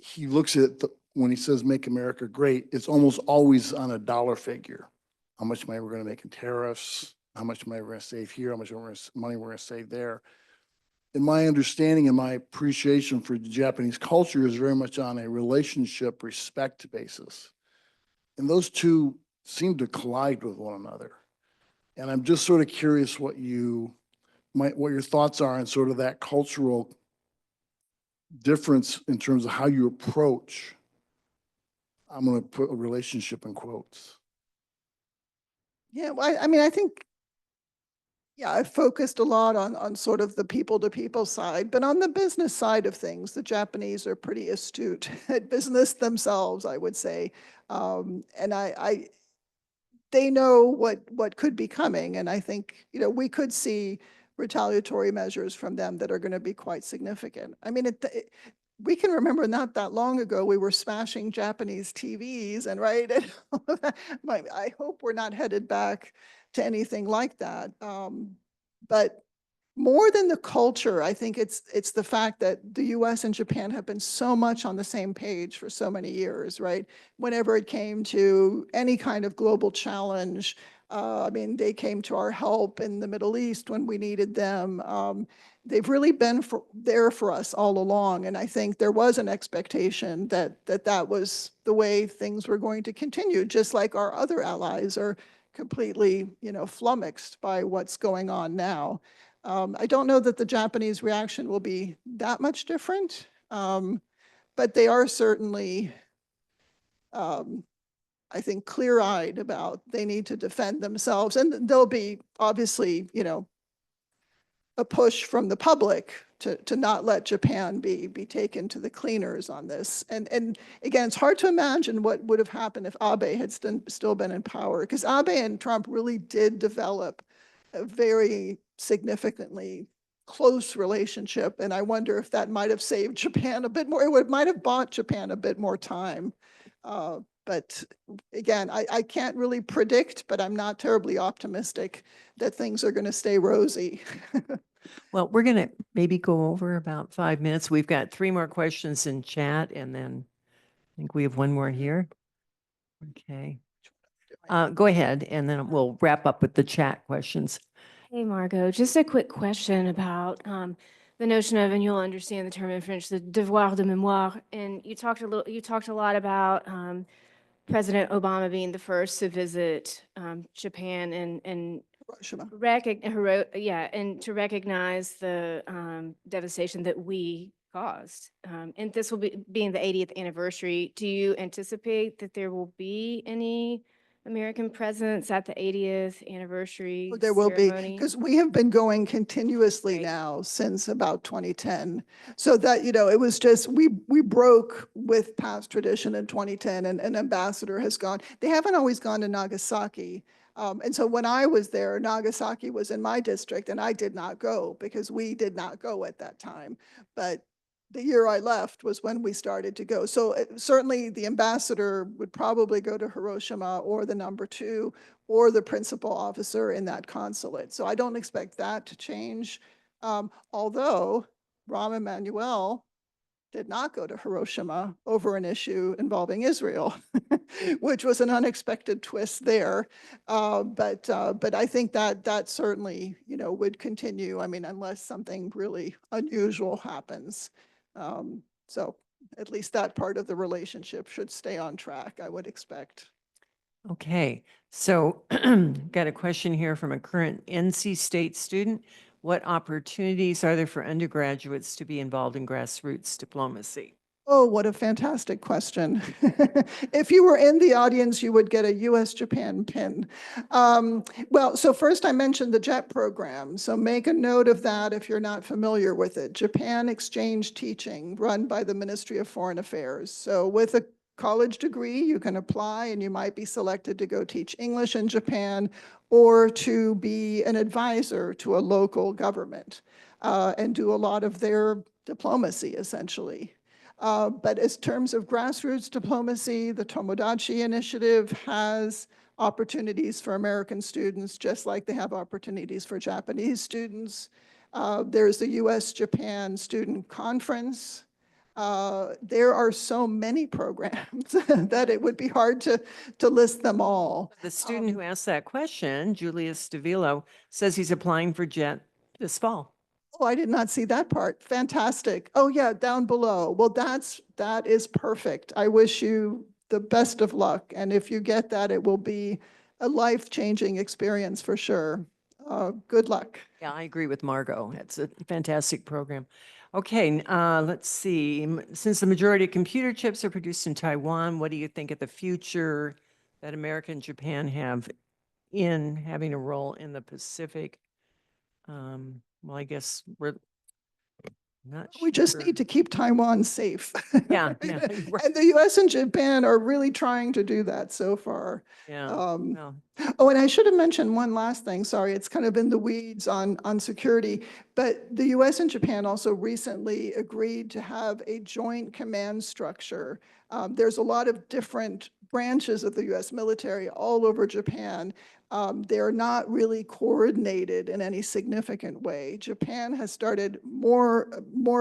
he looks at, when he says make America great, it's almost always on a dollar figure. How much money we're going to make in tariffs, how much money we're going to save here, how much money we're going to save there. And my understanding and my appreciation for the Japanese culture is very much on a relationship respect basis. And those two seem to collide with one another. And I'm just sort of curious what your thoughts are on sort of that cultural difference in terms of how you approach, I'm going to put a relationship in quotes. Yeah, well, I mean, I think, yeah, I've focused a lot on sort of the people-to-people side, but on the business side of things, the Japanese are pretty astute at business themselves, I would say. And they know what could be coming. And I think, we could see retaliatory measures from them that are going to be quite significant. I mean, we can remember not that long ago, we were smashing Japanese TVs and right. And I hope we're not headed back to anything like that. But more than the culture, I think it's the fact that the US and Japan have been so much on the same page for so many years, right? Whenever it came to any kind of global challenge, I mean, they came to our help in the Middle East when we needed them. They've really been there for us all along. And I think there was an expectation that was the way things were going to continue, just like our other allies are completely, flummoxed by what's going on now. I don't know that the Japanese reaction will be that much different, but they are certainly, I think, clear-eyed about they need to defend themselves. And there'll be obviously, a push from the public to not let Japan be taken to the cleaners on this. And again, it's hard to imagine what would have happened if Abe had still been in power, because Abe and Trump really did develop a very significantly close relationship. And I wonder if that might have saved Japan a bit more. It might have bought Japan a bit more time. But again, I can't really predict, but I'm not terribly optimistic that things are going to stay rosy. Well, we're going to maybe go over about 5 minutes. We've got 3 more questions in chat, and then I think we have one more here. Okay. Go ahead, and then we'll wrap up with the chat questions. Hey, Margot, just a quick question about the notion of, and you'll understand the term in French, the devoir de mémoire. And you talked a lot about President Obama being the first to visit Japan and and to recognize the devastation that we caused. And this will be being the 80th anniversary. Do you anticipate that there will be any American presence at the 80th anniversary There will be, ceremony? because we have been going continuously Right. now since about 2010. So that, it was just, we broke with past tradition in 2010, and an ambassador has gone. They haven't always gone to Nagasaki. And so when I was there, Nagasaki was in my district, and I did not go because we did not go at that time. But the year I left was when we started to go. So certainly the ambassador would probably go to Hiroshima, or the #2, or the principal officer in that consulate. So I don't expect that to change. Although Rahm Emanuel did not go to Hiroshima over an issue involving Israel, which was an unexpected twist there. But I think that certainly, would continue. I mean, unless something really unusual happens. So at least that part of the relationship should stay on track, I would expect. Okay, so got a question here from a current NC State student. What opportunities are there for undergraduates to be involved in grassroots diplomacy? Oh, what a fantastic question. If you were in the audience, you would get a US-Japan pin. Well, so first I mentioned the JET program. So make a note of that if you're not familiar with it. Japan Exchange Teaching, run by the Ministry of Foreign Affairs. So with a college degree, you can apply and you might be selected to go teach English in Japan or to be an advisor to a local government and do a lot of their diplomacy, essentially. But as terms of grassroots diplomacy, the Tomodachi Initiative has opportunities for American students, just like they have opportunities for Japanese students. There's the US-Japan Student Conference. There are so many programs that it would be hard to list them all. The student who asked that question, Julius DeVillo, says he's applying for JET this fall. Oh, I did not see that part. Fantastic. Oh, yeah, down below. Well, that is perfect. I wish you the best of luck. And if you get that, it will be a life-changing experience for sure. Good luck. Yeah, I agree with Margot. It's a fantastic program. Okay, let's see. Since the majority of computer chips are produced in Taiwan, what do you think of the future that America and Japan have in having a role in the Pacific? Well, I guess we're not sure. We just need to keep Taiwan safe. Yeah, yeah, right. And the US and Japan are really trying to do that so far. Yeah. well, Oh, and I should have mentioned one last thing. Sorry, it's kind of in the weeds on security. But the US and Japan also recently agreed to have a joint command structure. There's a lot of different branches of the US military all over Japan. They're not really coordinated in any significant way. Japan has started more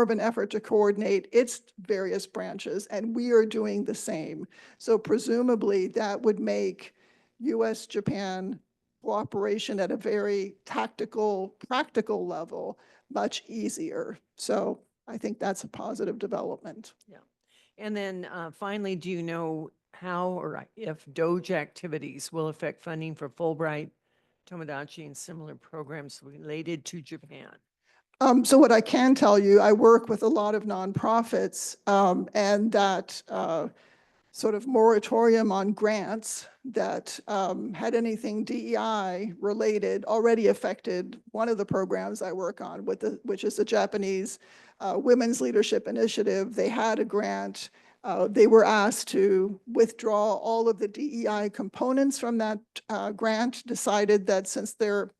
of an effort to coordinate its various branches, and we are doing the same. So presumably that would make US-Japan cooperation at a very tactical, practical level much easier. So I think that's a positive development. Yeah. And then finally, do you know how or if Doge activities will affect funding for Fulbright, Tomodachi, and similar programs related to Japan? So what I can tell you, I work with a lot of nonprofits, and that sort of moratorium on grants that had anything DEI related already affected one of the programs I work on, which is the Japanese Women's Leadership Initiative. They had a grant. They were asked to withdraw all of the DEI components from that grant, decided that since their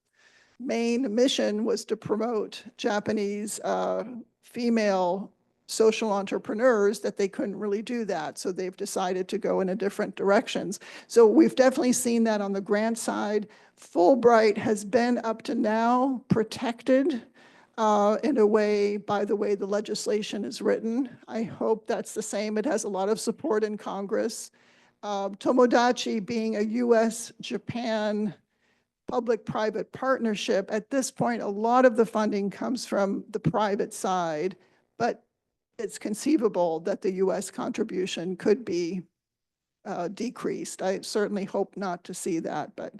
main mission was to promote Japanese female social entrepreneurs, that they couldn't really do that. So they've decided to go in a different directions. So we've definitely seen that on the grant side. Fulbright has been up to now protected in a way by the way the legislation is written. I hope that's the same. It has a lot of support in Congress. Tomodachi being a US-Japan public-private partnership, at this point, a lot of the funding comes from the private side, but it's conceivable that the US contribution could be decreased. I certainly hope not to see that, but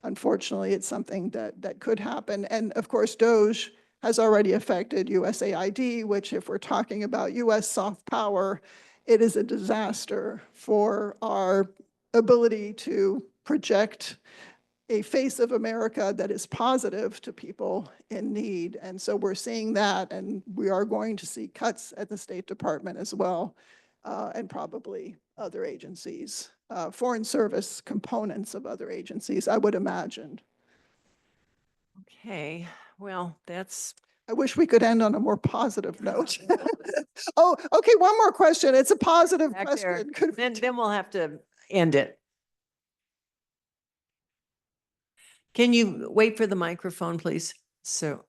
unfortunately, it's something that could happen. And of course, Doge has already affected USAID, which if we're talking about US soft power, it is a disaster for our ability to project a face of America that is positive to people in need. And so we're seeing that, and we are going to see cuts at the State Department as well, and probably other agencies, foreign service components of other agencies, I would imagine. Okay, well, that's I wish we could end on a more positive note. Oh, okay, one more question. It's a positive back there. question. Could we Then we'll have to end it. Can you wait for the microphone, please? So,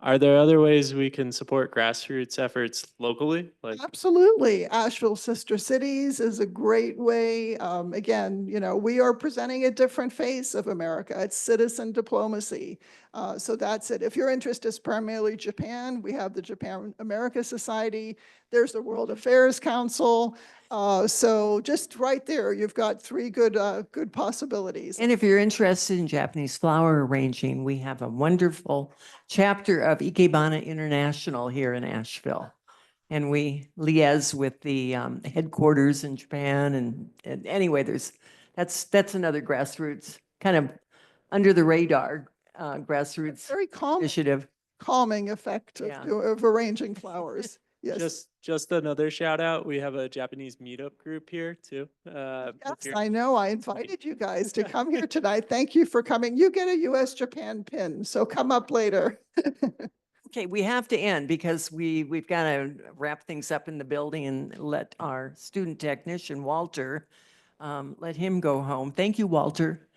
Are there other ways we can support grassroots efforts locally? Absolutely. Asheville Sister Cities is a great way. Again, we are presenting a different face of America. It's citizen diplomacy. So that's it. If your interest is primarily Japan, we have the Japan America Society. There's the World Affairs Council. So just right there, you've got three good possibilities. And if you're interested in Japanese flower arranging, we have a wonderful chapter of Ikebana International here in Asheville. And we liaise with the headquarters in Japan. And anyway, that's another grassroots, kind of under the radar grassroots Very initiative. calming effect Yeah. of arranging flowers. Yes. Just another shout out. We have a Japanese meetup group here too. Yes, here. I know. I invited you guys to come here tonight. Thank you for coming. You get a US-Japan pin, so come up later. Okay, we have to end because we've got to wrap things up in the building and let our student technician, Walter, let him go home. Thank you, Walter.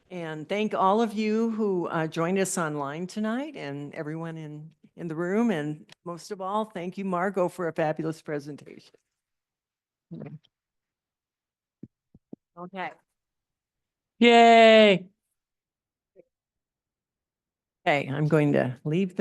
And thank all of you who joined us online tonight and everyone in the room. And most of all, thank you, Margot, for a fabulous presentation. Okay. Yay! Okay, I'm going to leave.